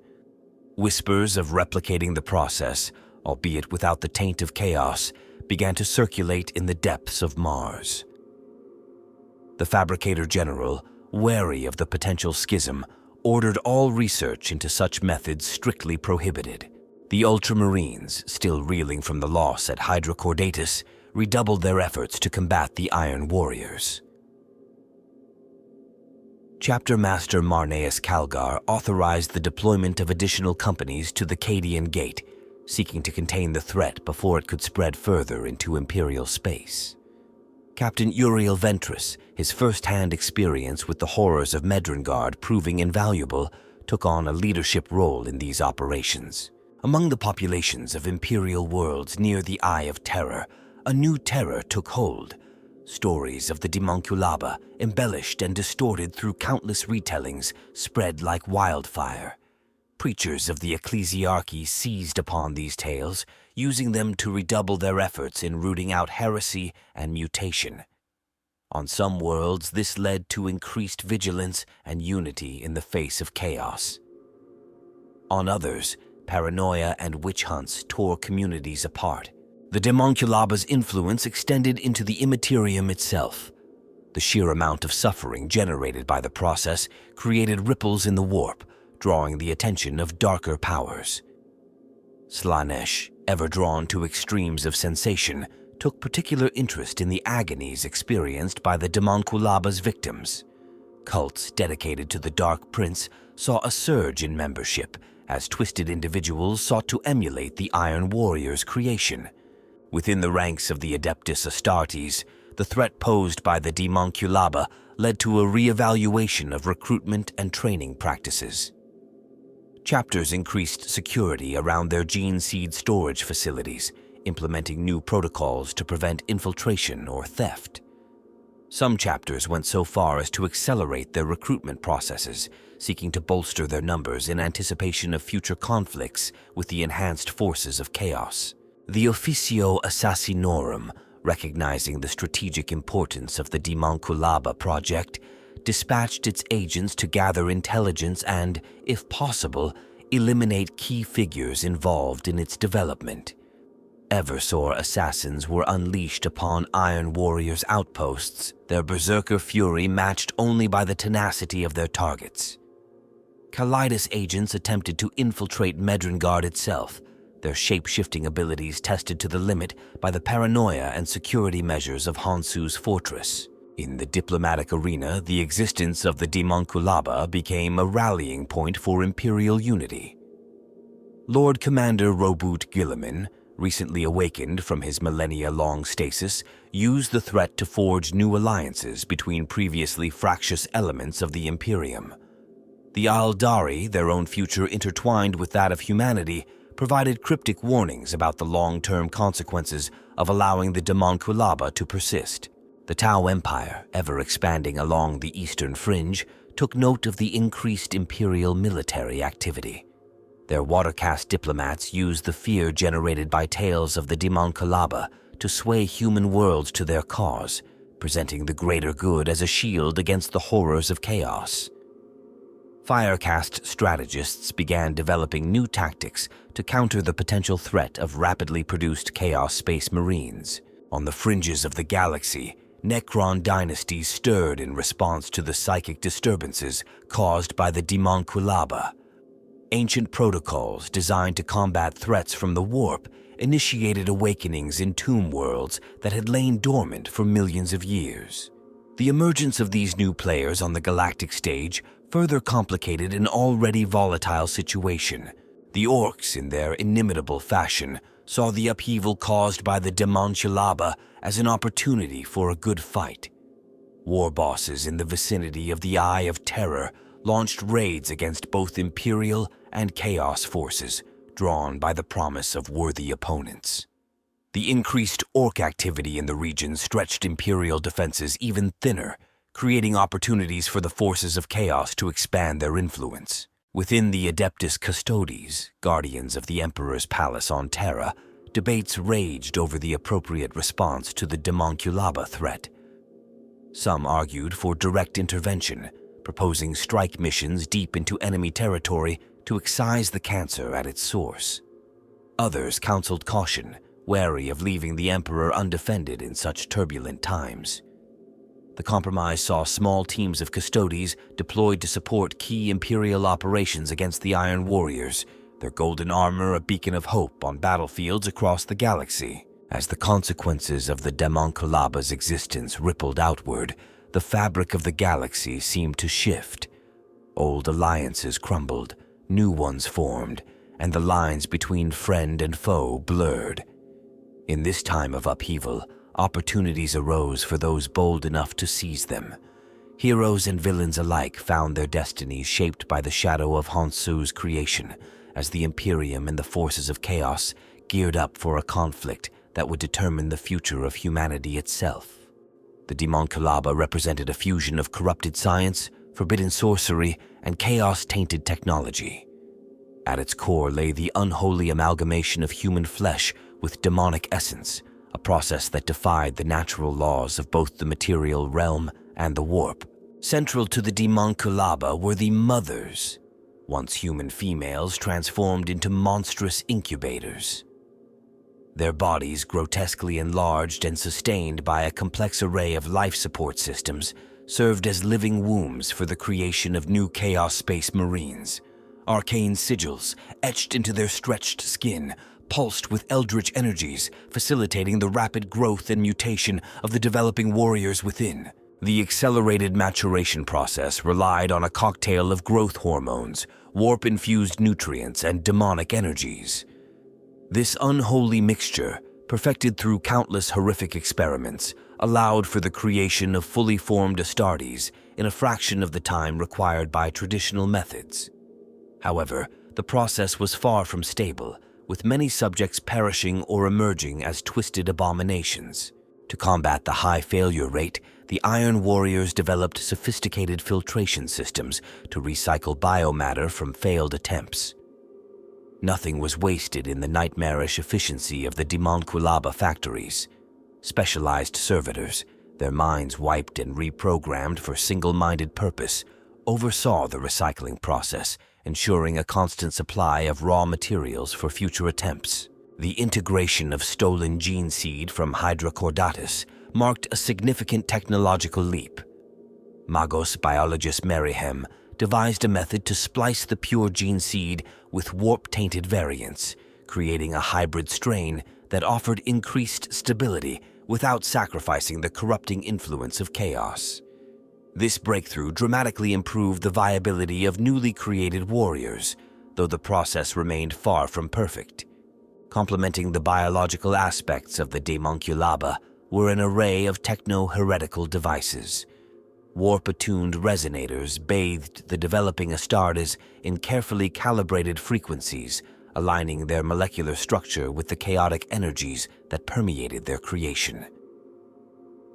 Whispers of replicating the process, albeit without the taint of chaos, began to circulate in the depths of Mars. The Fabricator General, wary of the potential schism, ordered all research into such methods strictly prohibited. The Ultramarines, still reeling from the loss at Hydra Caudatus, redoubled their efforts to combat the Iron Warriors. Chapter Master Marneus Calgar authorized the deployment of additional companies to the Cadian Gate, seeking to contain the threat before it could spread further into Imperial space. Captain Uriel Ventress, his first-hand experience with the horrors of Medrengard proving invaluable, took on a leadership role in these operations. Among the populations of Imperial worlds near the Eye of Terror, a new terror took hold. Stories of the Daemonculaba, embellished and distorted through countless retellings, spread like wildfire. Preachers of the ecclesiarchy seized upon these tales, using them to redouble their efforts in rooting out heresy and mutation. On some worlds, this led to increased vigilance and unity in the face of chaos. On others, paranoia and witch hunts tore communities apart. The Daemonculaba's influence extended into the Immaterium itself. The sheer amount of suffering generated by the process created ripples in the warp, drawing the attention of darker powers. Slaanesh, ever drawn to extremes of sensation, took particular interest in the agonies experienced by the Daemonculaba's victims. Cults dedicated to the Dark Prince saw a surge in membership as twisted individuals sought to emulate the Iron Warrior's creation. Within the ranks of the Adeptus Astartes, the threat posed by the Daemonculaba led to a re-evaluation of recruitment and training practices. Chapters increased security around their gene seed storage facilities, implementing new protocols to prevent infiltration or theft. Some chapters went so far as to accelerate their recruitment processes, seeking to bolster their numbers in anticipation of future conflicts with the enhanced forces of chaos. The Officio Assassinorum, recognizing the strategic importance of the Daemonculaba project, dispatched its agents to gather intelligence and, if possible, eliminate key figures involved in its development. Eversor assassins were unleashed upon Iron Warriors' outposts, their berserker fury matched only by the tenacity of their targets. Kalidas agents attempted to infiltrate Medrengard itself, their shape-shifting abilities tested to the limit by the paranoia and security measures of Hansu's fortress. In the diplomatic arena, the existence of the Daemonculaba became a rallying point for Imperial unity. Lord Commander Roboot Gilliman, recently awakened from his millennia-long stasis, used the threat to forge new alliances between previously fractious elements of the Imperium. The Aldari, their own future intertwined with that of humanity, provided cryptic warnings about the long-term consequences of allowing the Daemonculaba to persist. The Tau Empire, ever expanding along the eastern fringe, took note of the increased Imperial military activity. Their watercast diplomats used the fear generated by tales of the Daemonculaba to sway human worlds to their cause, presenting the greater good as a shield against the horrors of chaos. Firecast strategists began developing new tactics to counter the potential threat of rapidly produced Chaos Space Marines. On the fringes of the galaxy, Necron dynasties stirred in response to the psychic disturbances caused by the Daemonculaba. Ancient protocols designed to combat threats from the warp initiated awakenings in tomb worlds that had lain dormant for millions of years. The emergence of these new players on the galactic stage further complicated an already volatile situation. The Orcs, in their inimitable fashion, saw the upheaval caused by the Daemonculaba as an opportunity for a good fight. War bosses in the vicinity of the Eye of Terror launched raids against both Imperial and Chaos forces, drawn by the promise of worthy opponents. The increased Orc activity in the region stretched Imperial defenses even thinner, creating opportunities for the forces of Chaos to expand their influence. Within the Adeptus Custodes, guardians of the Emperor's palace on Terra, debates raged over the appropriate response to the Daemonculaba threat. Some argued for direct intervention, proposing strike missions deep into enemy territory to excise the cancer at its source. Others counseled caution, wary of leaving the Emperor undefended in such turbulent times. The compromise saw small teams of Custodes deployed to support key Imperial operations against the Iron Warriors, their golden armor a beacon of hope on battlefields across the galaxy. As the consequences of the Daemonculaba's existence rippled outward, the fabric of the galaxy seemed to shift. Old alliances crumbled, new ones formed, and the lines between friend and foe blurred. In this time of upheaval, opportunities arose for those bold enough to seize them. Heroes and villains alike found their destinies shaped by the shadow of Hansu's creation, as the Imperium and the forces of chaos geared up for a conflict that would determine the future of humanity itself. The Daemonculaba represented a fusion of corrupted science, forbidden sorcery, and chaos-tainted technology. At its core lay the unholy amalgamation of human flesh with demonic essence, a process that defied the natural laws of both the material realm and the warp. Central to the Daemonculaba were the Mothers, once human females transformed into monstrous incubators. Their bodies, grotesquely enlarged and sustained by a complex array of life support systems, served as living wombs for the creation of new Chaos Space Marines. Arcane sigils, etched into their stretched skin, pulsed with eldritch energies, facilitating the rapid growth and mutation of the developing warriors within. The accelerated maturation process relied on a cocktail of growth hormones, warp-infused nutrients, and demonic energies. This unholy mixture, perfected through countless horrific experiments, allowed for the creation of fully formed Astartes in a fraction of the time required by traditional methods. However, the process was far from stable, with many subjects perishing or emerging as twisted abominations. To combat the high failure rate, the Iron Warriors developed sophisticated filtration systems to recycle biomatter from failed attempts. Nothing was wasted in the nightmarish efficiency of the Daemonculaba factories. Specialized servitors, their minds wiped and reprogrammed for single-minded purpose, oversaw the recycling process, ensuring a constant supply of raw materials for future attempts. The integration of stolen gene seed from Hydra Caudatus marked a significant technological leap. Magos biologist Merrihem devised a method to splice the pure gene seed with warp-tainted variants, creating a hybrid strain that offered increased stability without sacrificing the corrupting influence of chaos. This breakthrough dramatically improved the viability of newly created warriors, though the process remained far from perfect. Complementing the biological aspects of the Daemonculaba were an array of techno-heretical devices. Warp-attuned resonators bathed the developing Astartes in carefully calibrated frequencies, aligning their molecular structure with the chaotic energies that permeated their creation.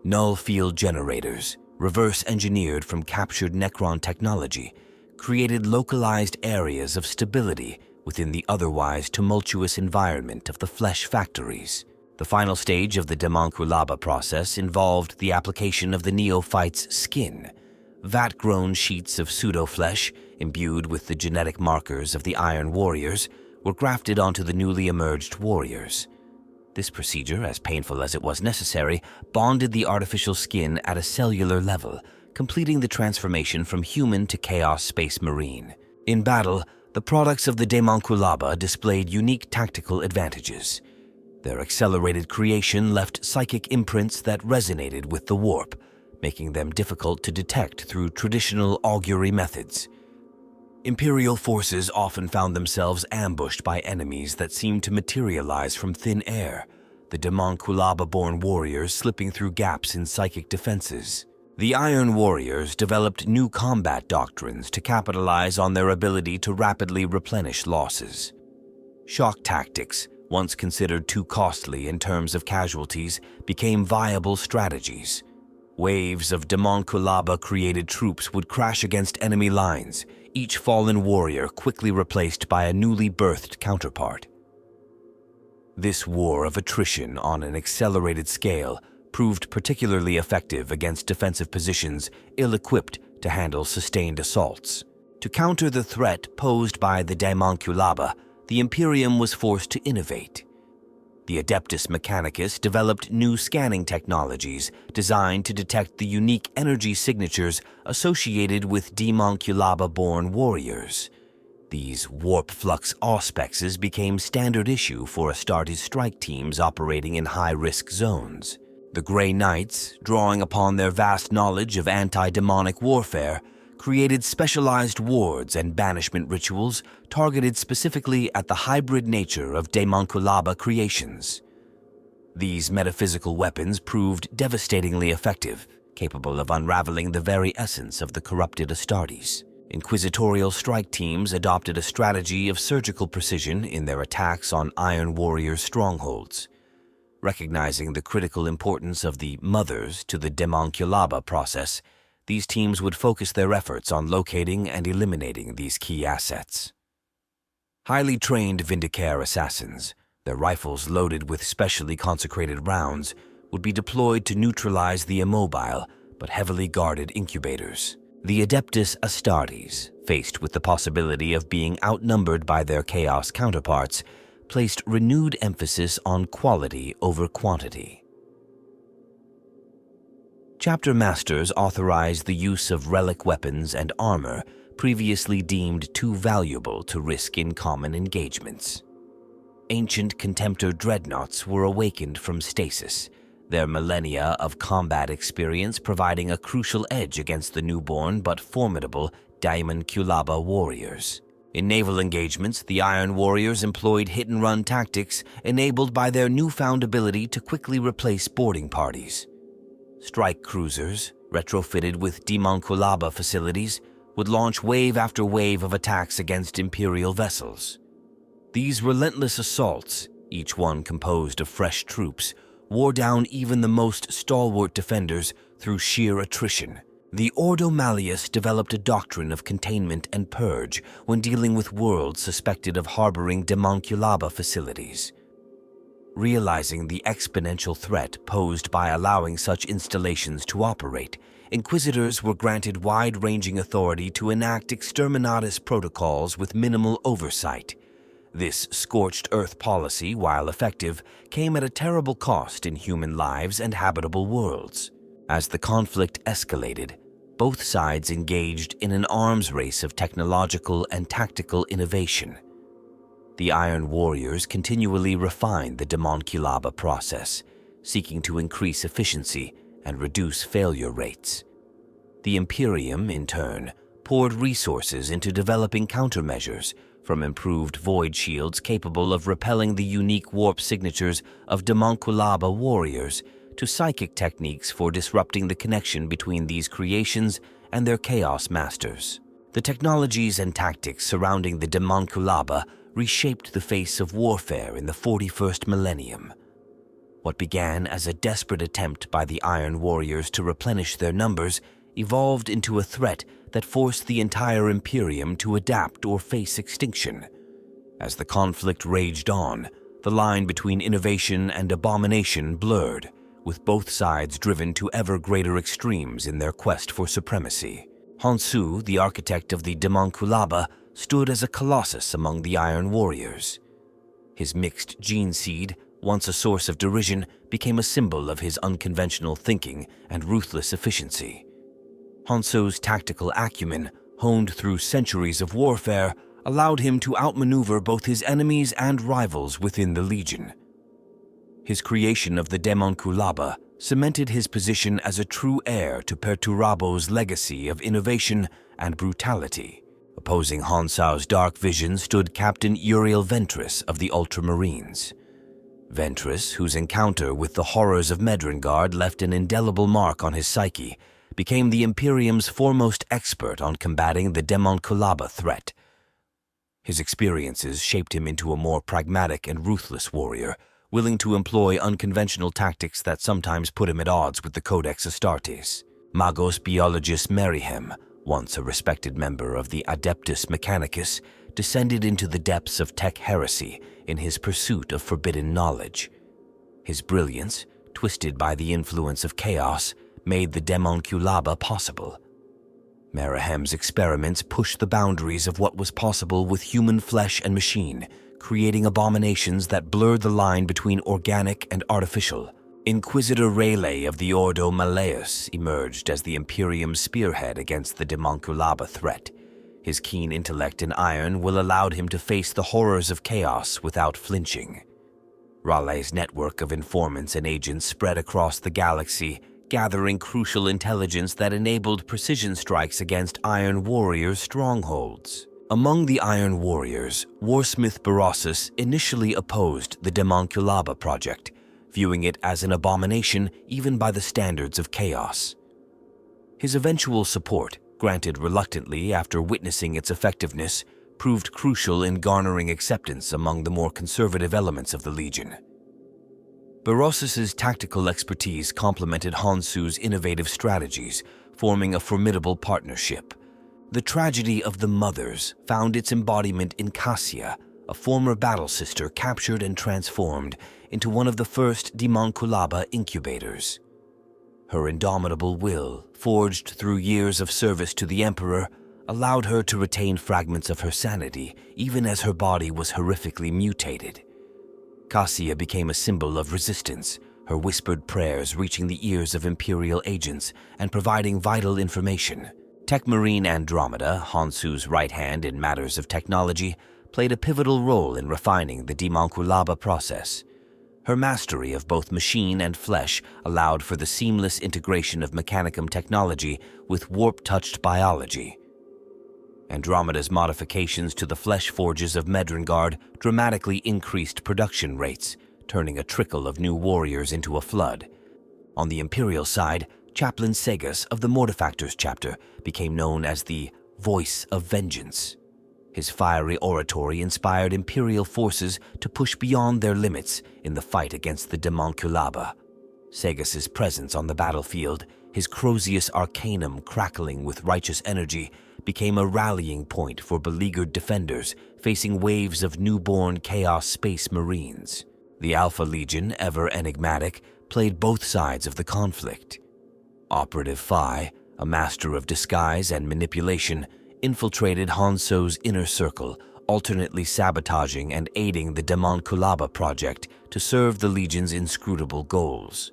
Null field generators, reverse-engineered from captured Necron technology, created localized areas of stability within the otherwise tumultuous environment of the flesh factories. The final stage of the Daemonculaba process involved the application of the neophyte's skin. Vat-grown sheets of pseudo-flesh, imbued with the genetic markers of the Iron Warriors, were grafted onto the newly emerged warriors. This procedure, as painful as it was necessary, bonded the artificial skin at a cellular level, completing the transformation from human to Chaos Space Marine. In battle, the products of the Daemonculaba displayed unique tactical advantages. Their accelerated creation left psychic imprints that resonated with the warp, making them difficult to detect through traditional augury methods. Imperial forces often found themselves ambushed by enemies that seemed to materialize from thin air, the Daemonculaba-born warriors slipping through gaps in psychic defenses. The Iron Warriors developed new combat doctrines to capitalize on their ability to rapidly replenish losses. Shock tactics, once considered too costly in terms of casualties, became viable strategies. Waves of Daemonculaba-created troops would crash against enemy lines, each fallen warrior quickly replaced by a newly birthed counterpart. This war of attrition on an accelerated scale proved particularly effective against defensive positions ill-equipped to handle sustained assaults. To counter the threat posed by the Daemonculaba, the Imperium was forced to innovate. The Adeptus Mechanicus developed new scanning technologies designed to detect the unique energy signatures associated with Daemonculaba-born warriors. These warp flux auspexes became standard issue for Astartes strike teams operating in high-risk zones. The Grey Knights, drawing upon their vast knowledge of anti-demonic warfare, created specialized wards and banishment rituals targeted specifically at the hybrid nature of Daemonculaba creations. These metaphysical weapons proved devastatingly effective, capable of unraveling the very essence of the corrupted Astartes. Inquisitorial strike teams adopted a strategy of surgical precision in their attacks on Iron Warriors' strongholds. Recognizing the critical importance of the mothers to the Daemonculaba process, these teams would focus their efforts on locating and eliminating these key assets. Highly trained Vindicare assassins, their rifles loaded with specially consecrated rounds, would be deployed to neutralize the immobile but heavily guarded incubators. The Adeptus Astartes, faced with the possibility of being outnumbered by their Chaos counterparts, placed renewed emphasis on quality over quantity. Chapter Masters authorized the use of relic weapons and armor previously deemed too valuable to risk in common engagements. Ancient Contemptor dreadnoughts were awakened from stasis, their millennia of combat experience providing a crucial edge against the newborn but formidable Daemonculaba warriors. In naval engagements, the Iron Warriors employed hit-and-run tactics enabled by their newfound ability to quickly replace boarding parties. Strike cruisers, retrofitted with Daemonculaba facilities, would launch wave after wave of attacks against Imperial vessels. These relentless assaults, each one composed of fresh troops, wore down even the most stalwart defenders through sheer attrition. The Ordo Malleus developed a doctrine of containment and purge when dealing with worlds suspected of harboring Daemonculaba facilities. Realizing the exponential threat posed by allowing such installations to operate, Inquisitors were granted wide-ranging authority to enact exterminatus protocols with minimal oversight. This scorched earth policy, while effective, came at a terrible cost in human lives and habitable worlds. As the conflict escalated, both sides engaged in an arms race of technological and tactical innovation. The Iron Warriors continually refined the Daemonculaba process, seeking to increase efficiency and reduce failure rates. The Imperium, in turn, poured resources into developing countermeasures, from improved void shields capable of repelling the unique warp signatures of Daemonculaba warriors to psychic techniques for disrupting the connection between these creations and their Chaos Masters. The technologies and tactics surrounding the Daemonculaba reshaped the face of warfare in the 41st millennium. What began as a desperate attempt by the Iron Warriors to replenish their numbers evolved into a threat that forced the entire Imperium to adapt or face extinction. As the conflict raged on, the line between innovation and abomination blurred, with both sides driven to ever greater extremes in their quest for supremacy. Hansu, the architect of the Daemonculaba, stood as a colossus among the Iron Warriors. His mixed gene seed, once a source of derision, became a symbol of his unconventional thinking and ruthless efficiency. Hansu's tactical acumen, honed through centuries of warfare, allowed him to outmaneuver both his enemies and rivals within the Legion. His creation of the Daemonculaba cemented his position as a true heir to Perturabo's legacy of innovation and brutality. Opposing Hansu's dark vision stood Captain Uriel Ventress of the Ultramarines. Ventress, whose encounter with the horrors of Medrengard left an indelible mark on his psyche, became the Imperium's foremost expert on combating the Daemonculaba threat. His experiences shaped him into a more pragmatic and ruthless warrior, willing to employ unconventional tactics that sometimes put him at odds with the Codex Astartes. Magos Biologus Merihem, once a respected member of the Adeptus Mechanicus, descended into the depths of tech heresy in his pursuit of forbidden knowledge. His brilliance, twisted by the influence of chaos, made the Daemonculaba possible. Merihem's experiments pushed the boundaries of what was possible with human flesh and machine, creating abominations that blurred the line between organic and artificial. Inquisitor Rayleigh of the Ordo Malleus emerged as the Imperium's spearhead against the Daemonculaba threat. His keen intellect and iron will allowed him to face the horrors of chaos without flinching. Raleigh's network of informants and agents spread across the galaxy, gathering crucial intelligence that enabled precision strikes against Iron Warriors' strongholds. Among the Iron Warriors, Warsmith Berossus initially opposed the Daemonculaba project, viewing it as an abomination even by the standards of chaos. His eventual support, granted reluctantly after witnessing its effectiveness, proved crucial in garnering acceptance among the more conservative elements of the Legion. Berossus's tactical expertise complemented Honsu's innovative strategies, forming a formidable partnership. The tragedy of the Mothers found its embodiment in Cassia, a former battle sister captured and transformed into one of the first Daemonculaba incubators. Her indomitable will, forged through years of service to the Emperor, allowed her to retain fragments of her sanity even as her body was horrifically mutated. Cassia became a symbol of resistance, her whispered prayers reaching the ears of Imperial agents and providing vital information. Techmarine Andromeda, Honsu's right hand in matters of technology, played a pivotal role in refining the Daemonculaba process. Her mastery of both machine and flesh allowed for the seamless integration of mechanicum technology with warp-touched biology. Andromeda's modifications to the flesh forges of Medrengard dramatically increased production rates, turning a trickle of new warriors into a flood. On the Imperial side, Chaplain Segas of the Mortifactors chapter became known as the Voice of Vengeance. His fiery oratory inspired Imperial forces to push beyond their limits in the fight against the Daemonculaba. Segas's presence on the battlefield, his Crozius Arcanum crackling with righteous energy, became a rallying point for beleaguered defenders facing waves of newborn Chaos Space Marines. The Alpha Legion, ever enigmatic, played both sides of the conflict. Operative Phi, a master of disguise and manipulation, infiltrated Honso's inner circle, alternately sabotaging and aiding the Daemonculaba project to serve the Legion's inscrutable goals.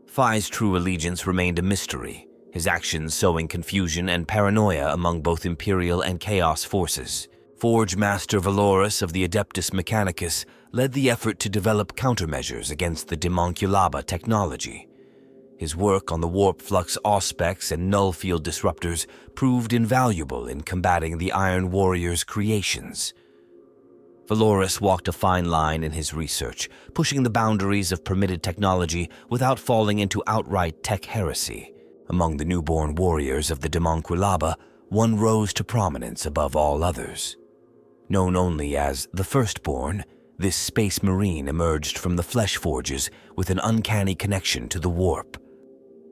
Phi's true allegiance remained a mystery, his actions sowing confusion and paranoia among both Imperial and Chaos forces. Forge Master Valorus of the Adeptus Mechanicus led the effort to develop countermeasures against the Daemonculaba technology. His work on the warp flux auspex and null field disruptors proved invaluable in combating the Iron Warrior's creations. Valorus walked a fine line in his research, pushing the boundaries of permitted technology without falling into outright tech heresy. Among the newborn warriors of the Daemonculaba, one rose to prominence above all others. Known only as the Firstborn, this Space Marine emerged from the Flesh Forges with an uncanny connection to the warp.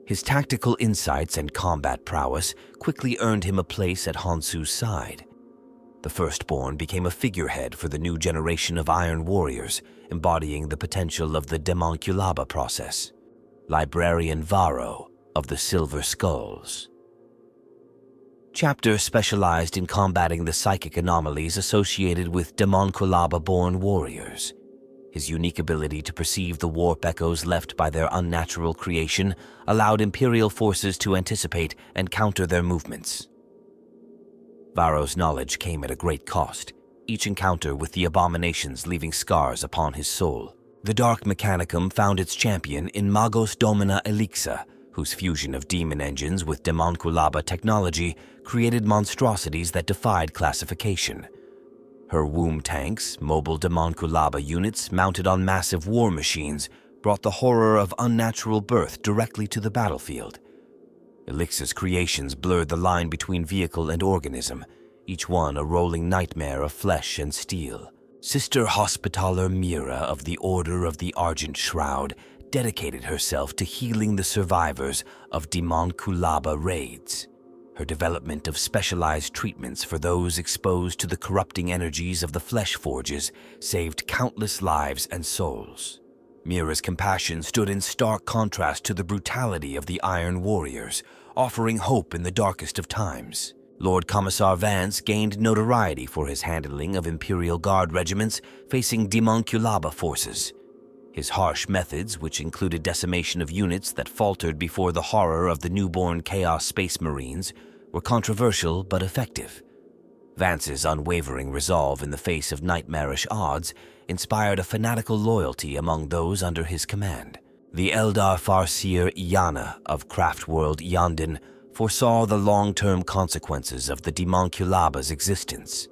His tactical insights and combat prowess quickly earned him a place at Honsu's side. The Firstborn became a figurehead for the new generation of Iron Warriors, embodying the potential of the Daemonculaba process. Librarian Varro of the Silver Skulls. Chapter specialized in combating the psychic anomalies associated with Daemonculaba-born warriors. His unique ability to perceive the warp echoes left by their unnatural creation allowed Imperial forces to anticipate and counter their movements. Varro's knowledge came at a great cost, each encounter with the abominations leaving scars upon his soul. The Dark Mechanicum found its champion in Magos Domina Elixa, whose fusion of demon engines with Daemonculaba technology created monstrosities that defied classification. Her womb tanks, mobile Daemonculaba units mounted on massive war machines, brought the horror of unnatural birth directly to the battlefield. Elixir's creations blurred the line between vehicle and organism, each one a rolling nightmare of flesh and steel. Sister Hospitaller Mira of the Order of the Argent Shroud dedicated herself to healing the survivors of Daemonculaba raids. Her development of specialized treatments for those exposed to the corrupting energies of the Flesh Forges saved countless lives and souls. Mira's compassion stood in stark contrast to the brutality of the Iron Warriors, offering hope in the darkest of times. Lord Commissar Vance gained notoriety for his handling of Imperial Guard regiments facing Daemonculaba forces. His harsh methods, which included decimation of units that faltered before the horror of the newborn Chaos Space Marines, were controversial but effective. Vance's unwavering resolve in the face of nightmarish odds inspired a fanatical loyalty among those under his command. The Eldar Farseer Iana of Craftworld Yondon foresaw the long-term consequences of the Daemonculaba's existence.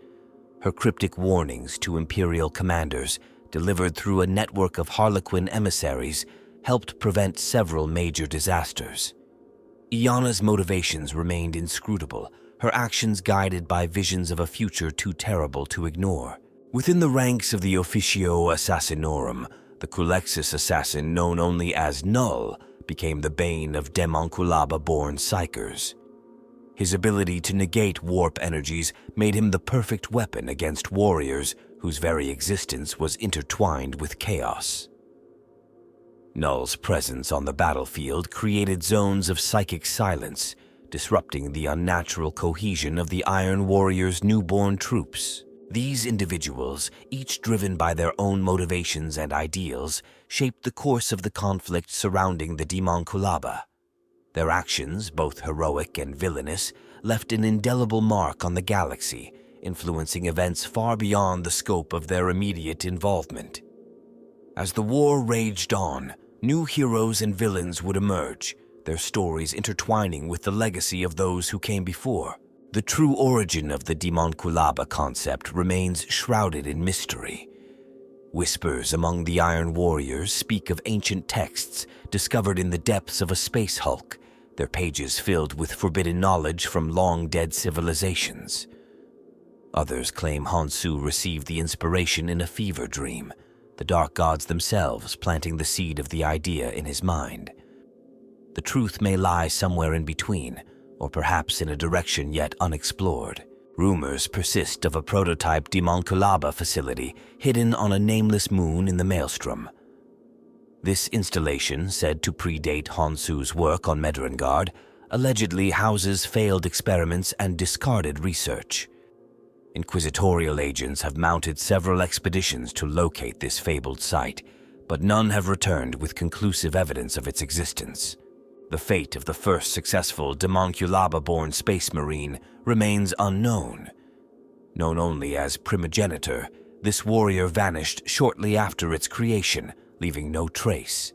Her cryptic warnings to Imperial commanders, delivered through a network of Harlequin emissaries, helped prevent several major disasters. Iana's motivations remained inscrutable, her actions guided by visions of a future too terrible to ignore. Within the ranks of the Officio Assassinorum, the Culexis assassin known only as Null became the bane of Daemonculaba-born psychers. His ability to negate warp energies made him the perfect weapon against warriors whose very existence was intertwined with chaos. Null's presence on the battlefield created zones of psychic silence, disrupting the unnatural cohesion of the Iron Warrior's newborn troops. These individuals, each driven by their own motivations and ideals, shaped the course of the conflict surrounding the Daemonculaba. Their actions, both heroic and villainous, left an indelible mark on the galaxy, influencing events far beyond the scope of their immediate involvement. As the war raged on, new heroes and villains would emerge, their stories intertwining with the legacy of those who came before. The true origin of the Daemonculaba concept remains shrouded in mystery. Whispers among the Iron Warriors speak of ancient texts discovered in the depths of a space hulk, their pages filled with forbidden knowledge from long-dead civilizations. Others claim Hansu received the inspiration in a fever dream, the dark gods themselves planting the seed of the idea in his mind. The truth may lie somewhere in between, or perhaps in a direction yet unexplored. Rumors persist of a prototype Daemonculaba facility hidden on a nameless moon in the Maelstrom. This installation, said to predate Hansu's work on Medrengard, allegedly houses failed experiments and discarded research. Inquisitorial agents have mounted several expeditions to locate this fabled site, but none have returned with conclusive evidence of its existence. The fate of the first successful Daemonculaba-born space marine remains unknown. Known only as Primogenitor, this warrior vanished shortly after its creation, leaving no trace.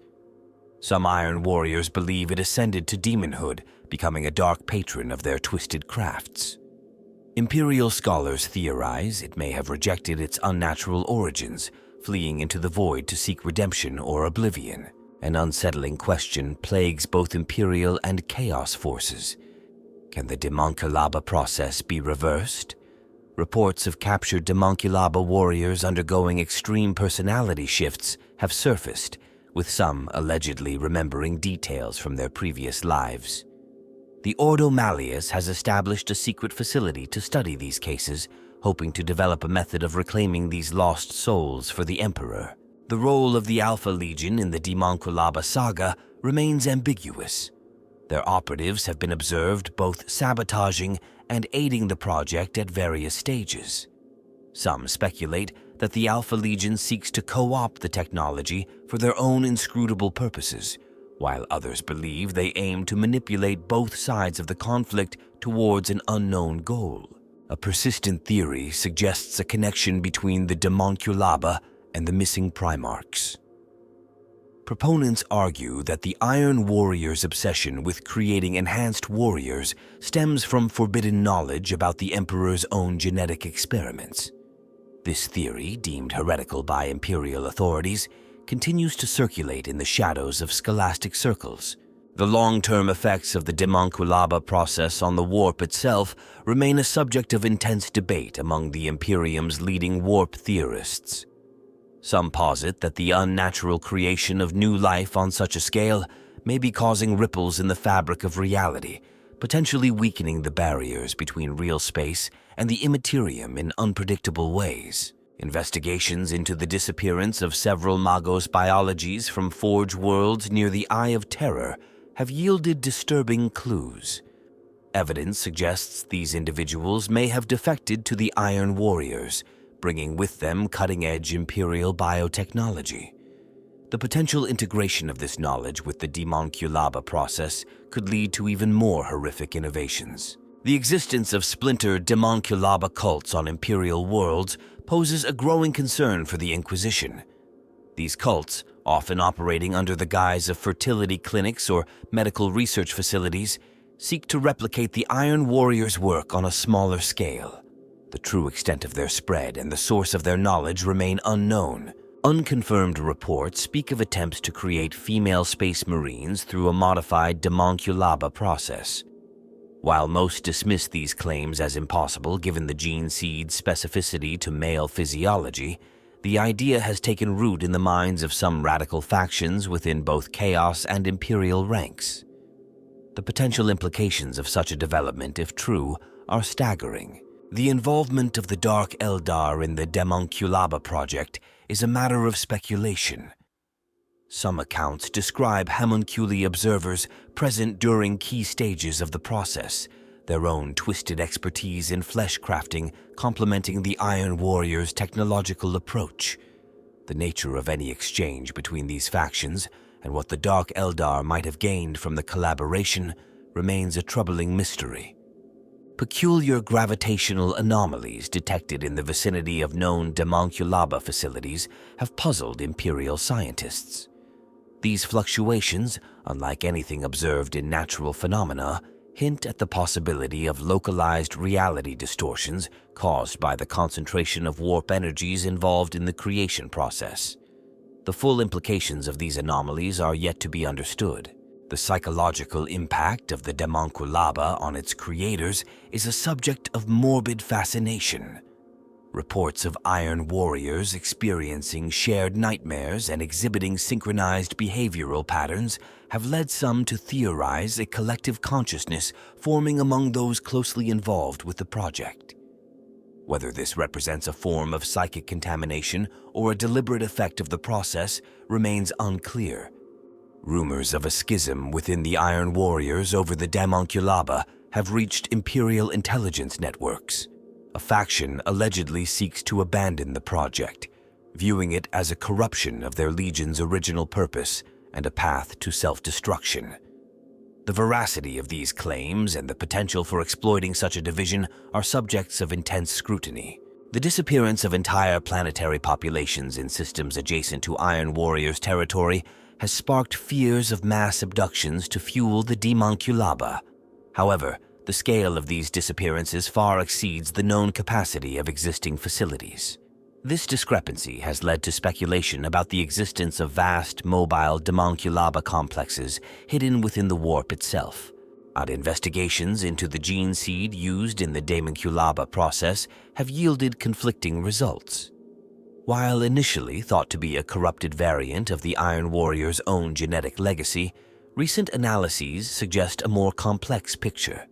Some Iron Warriors believe it ascended to demonhood, becoming a dark patron of their twisted crafts. Imperial scholars theorize it may have rejected its unnatural origins, fleeing into the void to seek redemption or oblivion. An unsettling question plagues both Imperial and Chaos forces. Can the Daemonculaba process be reversed? Reports of captured Daemonculaba warriors undergoing extreme personality shifts have surfaced, with some allegedly remembering details from their previous lives. The Ordo Malleus has established a secret facility to study these cases, hoping to develop a method of reclaiming these lost souls for the Emperor. The role of the Alpha Legion in the Daemonculaba saga remains ambiguous. Their operatives have been observed both sabotaging and aiding the project at various stages. Some speculate that the Alpha Legion seeks to co-opt the technology for their own inscrutable purposes, while others believe they aim to manipulate both sides of the conflict towards an unknown goal. A persistent theory suggests a connection between the Daemonculaba and the missing Primarchs. Proponents argue that the Iron Warrior's obsession with creating enhanced warriors stems from forbidden knowledge about the Emperor's own genetic experiments. This theory, deemed heretical by Imperial authorities, continues to circulate in the shadows of scholastic circles. The long-term effects of the Daemonculaba process on the warp itself remain a subject of intense debate among the Imperium's leading warp theorists. Some posit that the unnatural creation of new life on such a scale may be causing ripples in the fabric of reality, potentially weakening the barriers between real space and the immaterium in unpredictable ways. Investigations into the disappearance of several Magos biologies from Forge worlds near the Eye of Terror have yielded disturbing clues. Evidence suggests these individuals may have defected to the Iron Warriors, bringing with them cutting-edge Imperial biotechnology. The potential integration of this knowledge with the Daemonculaba process could lead to even more horrific innovations. The existence of splintered Daemonculaba cults on Imperial worlds poses a growing concern for the Inquisition. These cults, often operating under the guise of fertility clinics or medical research facilities, seek to replicate the Iron Warriors' work on a smaller scale. The true extent of their spread and the source of their knowledge remain unknown. Unconfirmed reports speak of attempts to create female space marines through a modified Daemonculaba process. While most dismiss these claims as impossible given the gene seed's specificity to male physiology, the idea has taken root in the minds of some radical factions within both Chaos and Imperial ranks. The potential implications of such a development, if true, are staggering. The involvement of the Dark Eldar in the Daemonculaba project is a matter of speculation. Some accounts describe homunculi observers present during key stages of the process, their own twisted expertise in flesh crafting complementing the Iron Warriors' technological approach. The nature of any exchange between these factions and what the Dark Eldar might have gained from the collaboration remains a troubling mystery. Peculiar gravitational anomalies detected in the vicinity of known Daemonculaba facilities have puzzled Imperial scientists. These fluctuations, unlike anything observed in natural phenomena, hint at the possibility of localized reality distortions caused by the concentration of warp energies involved in the creation process. The full implications of these anomalies are yet to be understood. The psychological impact of the Daemonculaba on its creators is a subject of morbid fascination. Reports of Iron Warriors experiencing shared nightmares and exhibiting synchronized behavioral patterns have led some to theorize a collective consciousness forming among those closely involved with the project. Whether this represents a form of psychic contamination or a deliberate effect of the process remains unclear. Rumors of a schism within the Iron Warriors over the Daemonculaba have reached Imperial intelligence networks. A faction allegedly seeks to abandon the project, viewing it as a corruption of their legion's original purpose and a path to self-destruction. The veracity of these claims and the potential for exploiting such a division are subjects of intense scrutiny. The disappearance of entire planetary populations in systems adjacent to Iron Warriors' territory has sparked fears of mass abductions to fuel the Daemonculaba. However, the scale of these disappearances far exceeds the known capacity of existing facilities. This discrepancy has led to speculation about the existence of vast, mobile Daemonculaba complexes hidden within the warp itself. Odd investigations into the gene seed used in the Daemonculaba process have yielded conflicting results. While initially thought to be a corrupted variant of the Iron Warrior's own genetic legacy, recent analyses suggest a more complex picture.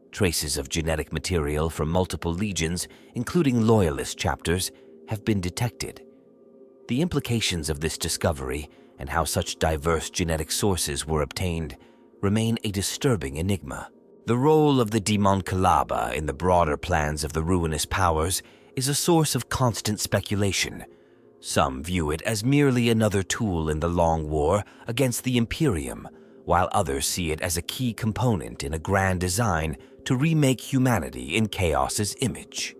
Traces of genetic material from multiple legions, including Loyalist chapters, have been detected. The implications of this discovery and how such diverse genetic sources were obtained remain a disturbing enigma. The role of the Daemonculaba in the broader plans of the Ruinous Powers is a source of constant speculation. Some view it as merely another tool in the long war against the Imperium, while others see it as a key component in a grand design to remake humanity in Chaos's image.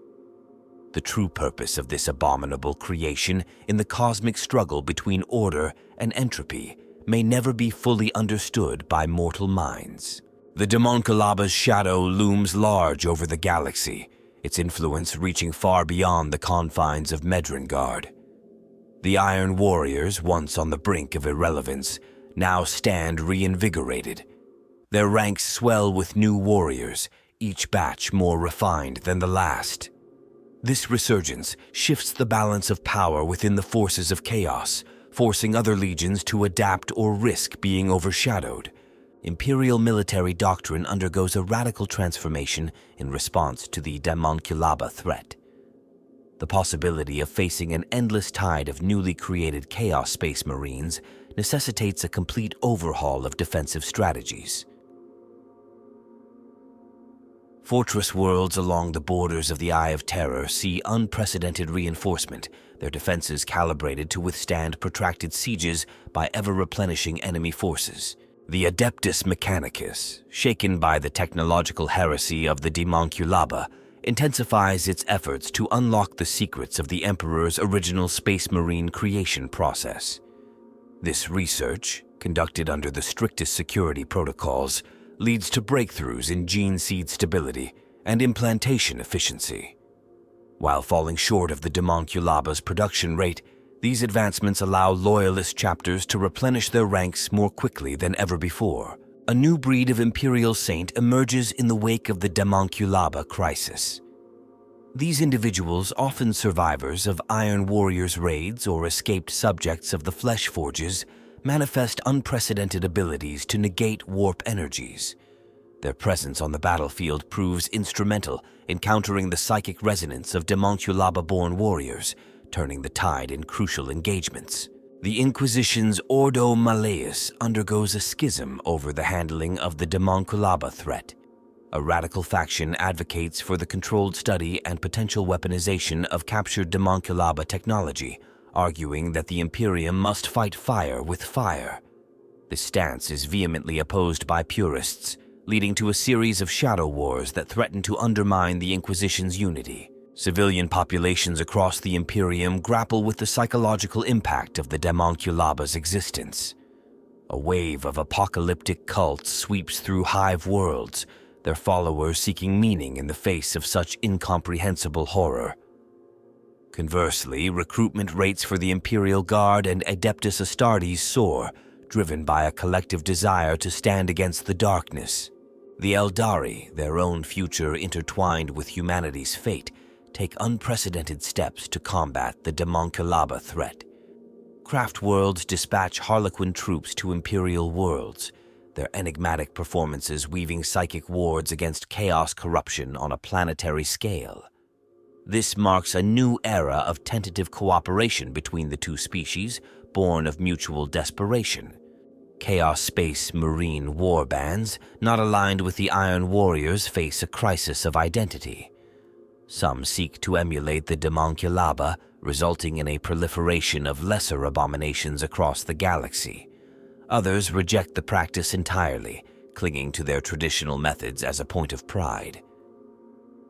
The true purpose of this abominable creation in the cosmic struggle between order and entropy may never be fully understood by mortal minds. The Daemonculaba's shadow looms large over the galaxy, its influence reaching far beyond the confines of Medrengard. The Iron Warriors, once on the brink of irrelevance, now stand reinvigorated. Their ranks swell with new warriors, each batch more refined than the last. This resurgence shifts the balance of power within the forces of Chaos, forcing other legions to adapt or risk being overshadowed. Imperial military doctrine undergoes a radical transformation in response to the Daemonculaba threat. The possibility of facing an endless tide of newly created Chaos Space Marines necessitates a complete overhaul of defensive strategies. Fortress worlds along the borders of the Eye of Terror see unprecedented reinforcement, their defenses calibrated to withstand protracted sieges by ever-replenishing enemy forces. The Adeptus Mechanicus, shaken by the technological heresy of the Daemonculaba, intensifies its efforts to unlock the secrets of the Emperor's original Space Marine creation process. This research, conducted under the strictest security protocols, leads to breakthroughs in gene seed stability and implantation efficiency. While falling short of the Daemonculaba's production rate, these advancements allow loyalist chapters to replenish their ranks more quickly than ever before. A new breed of Imperial Saint emerges in the wake of the Daemonculaba crisis. These individuals, often survivors of Iron Warriors' raids or escaped subjects of the Flesh Forges, manifest unprecedented abilities to negate warp energies. Their presence on the battlefield proves instrumental in countering the psychic resonance of Daemonculaba-born warriors, turning the tide in crucial engagements. The Inquisition's Ordo Malleus undergoes a schism over the handling of the Daemonculaba threat. A radical faction advocates for the controlled study and potential weaponization of captured Daemonculaba technology, arguing that the Imperium must fight fire with fire. This stance is vehemently opposed by purists, leading to a series of shadow wars that threaten to undermine the Inquisition's unity. Civilian populations across the Imperium grapple with the psychological impact of the Daemonculaba's existence. A wave of apocalyptic cults sweeps through hive worlds, their followers seeking meaning in the face of such incomprehensible horror. Conversely, recruitment rates for the Imperial Guard and Adeptus Astartes soar, driven by a collective desire to stand against the darkness. The Eldari, their own future intertwined with humanity's fate, take unprecedented steps to combat the Daemonculaba threat. Craft Worlds dispatch Harlequin troops to Imperial worlds, their enigmatic performances weaving psychic wards against chaos corruption on a planetary scale. This marks a new era of tentative cooperation between the two species, born of mutual desperation. Chaos Space Marine war bands, not aligned with the Iron Warriors, face a crisis of identity. Some seek to emulate the Daemonculaba, resulting in a proliferation of lesser abominations across the galaxy. Others reject the practice entirely, clinging to their traditional methods as a point of pride.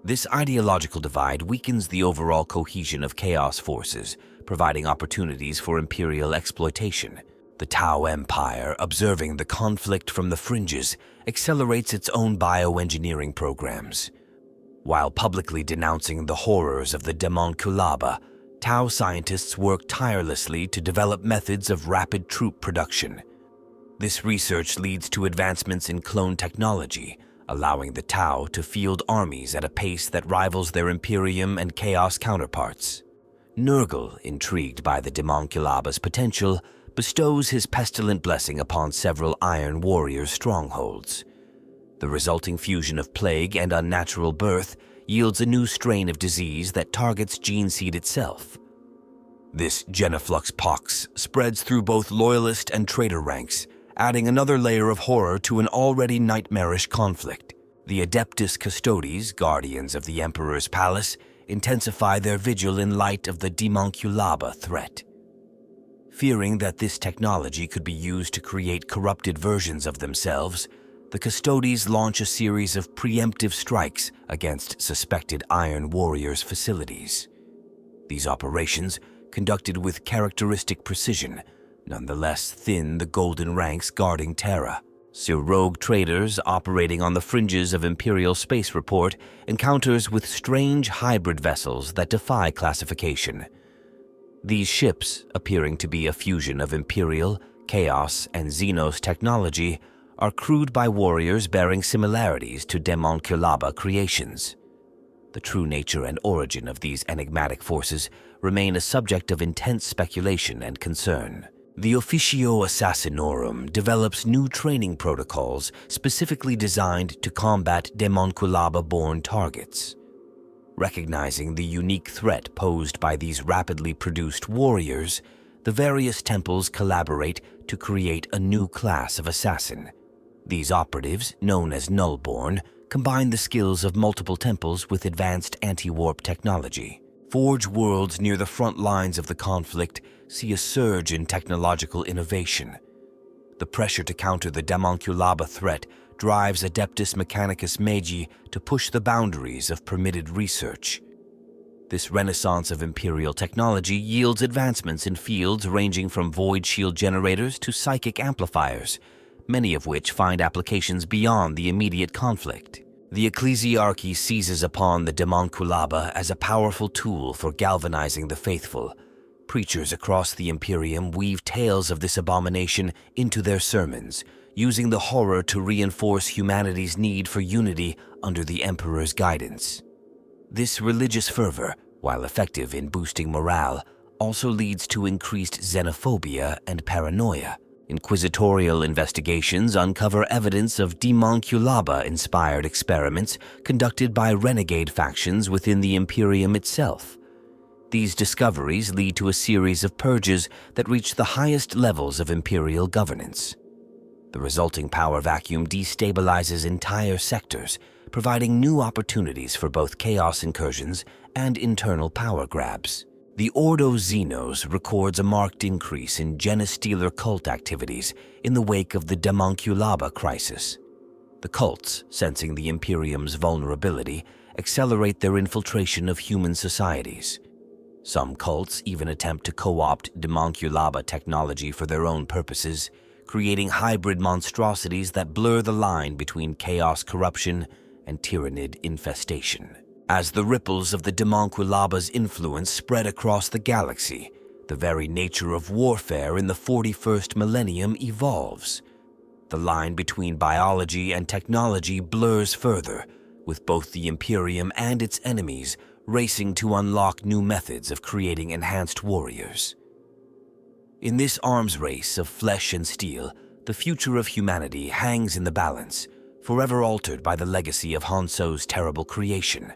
This ideological divide weakens the overall cohesion of Chaos forces, providing opportunities for Imperial exploitation. The Tau Empire, observing the conflict from the fringes, accelerates its own bioengineering programs. While publicly denouncing the horrors of the Daemonculaba, Tau scientists work tirelessly to develop methods of rapid troop production. This research leads to advancements in clone technology, allowing the Tau to field armies at a pace that rivals their Imperium and Chaos counterparts. Nurgle, intrigued by the Daemonculaba's potential, bestows his pestilent blessing upon several Iron Warrior strongholds. The resulting fusion of plague and unnatural birth yields a new strain of disease that targets gene seed itself. This geniflux pox spreads through both loyalist and traitor ranks, adding another layer of horror to an already nightmarish conflict. The Adeptus Custodes, guardians of the Emperor's palace, intensify their vigil in light of the Daemonculaba threat. Fearing that this technology could be used to create corrupted versions of themselves, the Custodes launch a series of preemptive strikes against suspected Iron Warriors' facilities. These operations, conducted with characteristic precision, nonetheless thin the golden ranks guarding Terra. So rogue traders operating on the fringes of Imperial Space Report encounters with strange hybrid vessels that defy classification. These ships, appearing to be a fusion of Imperial, Chaos, and Xenos technology, are crewed by warriors bearing similarities to Daemonculaba creations. The true nature and origin of these enigmatic forces remain a subject of intense speculation and concern. The Officio Assassinorum develops new training protocols specifically designed to combat Daemonculaba-born targets. Recognizing the unique threat posed by these rapidly produced warriors, the various temples collaborate to create a new class of assassin. These operatives, known as Nullborn, combine the skills of multiple temples with advanced anti-warp technology. Forge worlds near the front lines of the conflict see a surge in technological innovation. The pressure to counter the Daemonculaba threat drives Adeptus Mechanicus Magi to push the boundaries of permitted research. This renaissance of Imperial technology yields advancements in fields ranging from void shield generators to psychic amplifiers, many of which find applications beyond the immediate conflict. The Ecclesiarchy seizes upon the Daemonculaba as a powerful tool for galvanizing the faithful. Preachers across the Imperium weave tales of this abomination into their sermons, using the horror to reinforce humanity's need for unity under the Emperor's guidance. This religious fervor, while effective in boosting morale, also leads to increased xenophobia and paranoia. Inquisitorial investigations uncover evidence of Daemonculaba-inspired experiments conducted by renegade factions within the Imperium itself. These discoveries lead to a series of purges that reach the highest levels of Imperial governance. The resulting power vacuum destabilizes entire sectors, providing new opportunities for both chaos incursions and internal power grabs. The Ordo Xenos records a marked increase in Genestealer cult activities in the wake of the Daemonculaba crisis. The cults, sensing the Imperium's vulnerability, accelerate their infiltration of human societies. Some cults even attempt to co-opt Daemonculaba technology for their own purposes, creating hybrid monstrosities that blur the line between chaos corruption and tyrannid infestation. As the ripples of the Daemonculaba's influence spread across the galaxy, the very nature of warfare in the 41st millennium evolves. The line between biology and technology blurs further, with both the Imperium and its enemies racing to unlock new methods of creating enhanced warriors. In this arms race of flesh and steel, the future of humanity hangs in the balance, forever altered by the legacy of Hanso's terrible creation.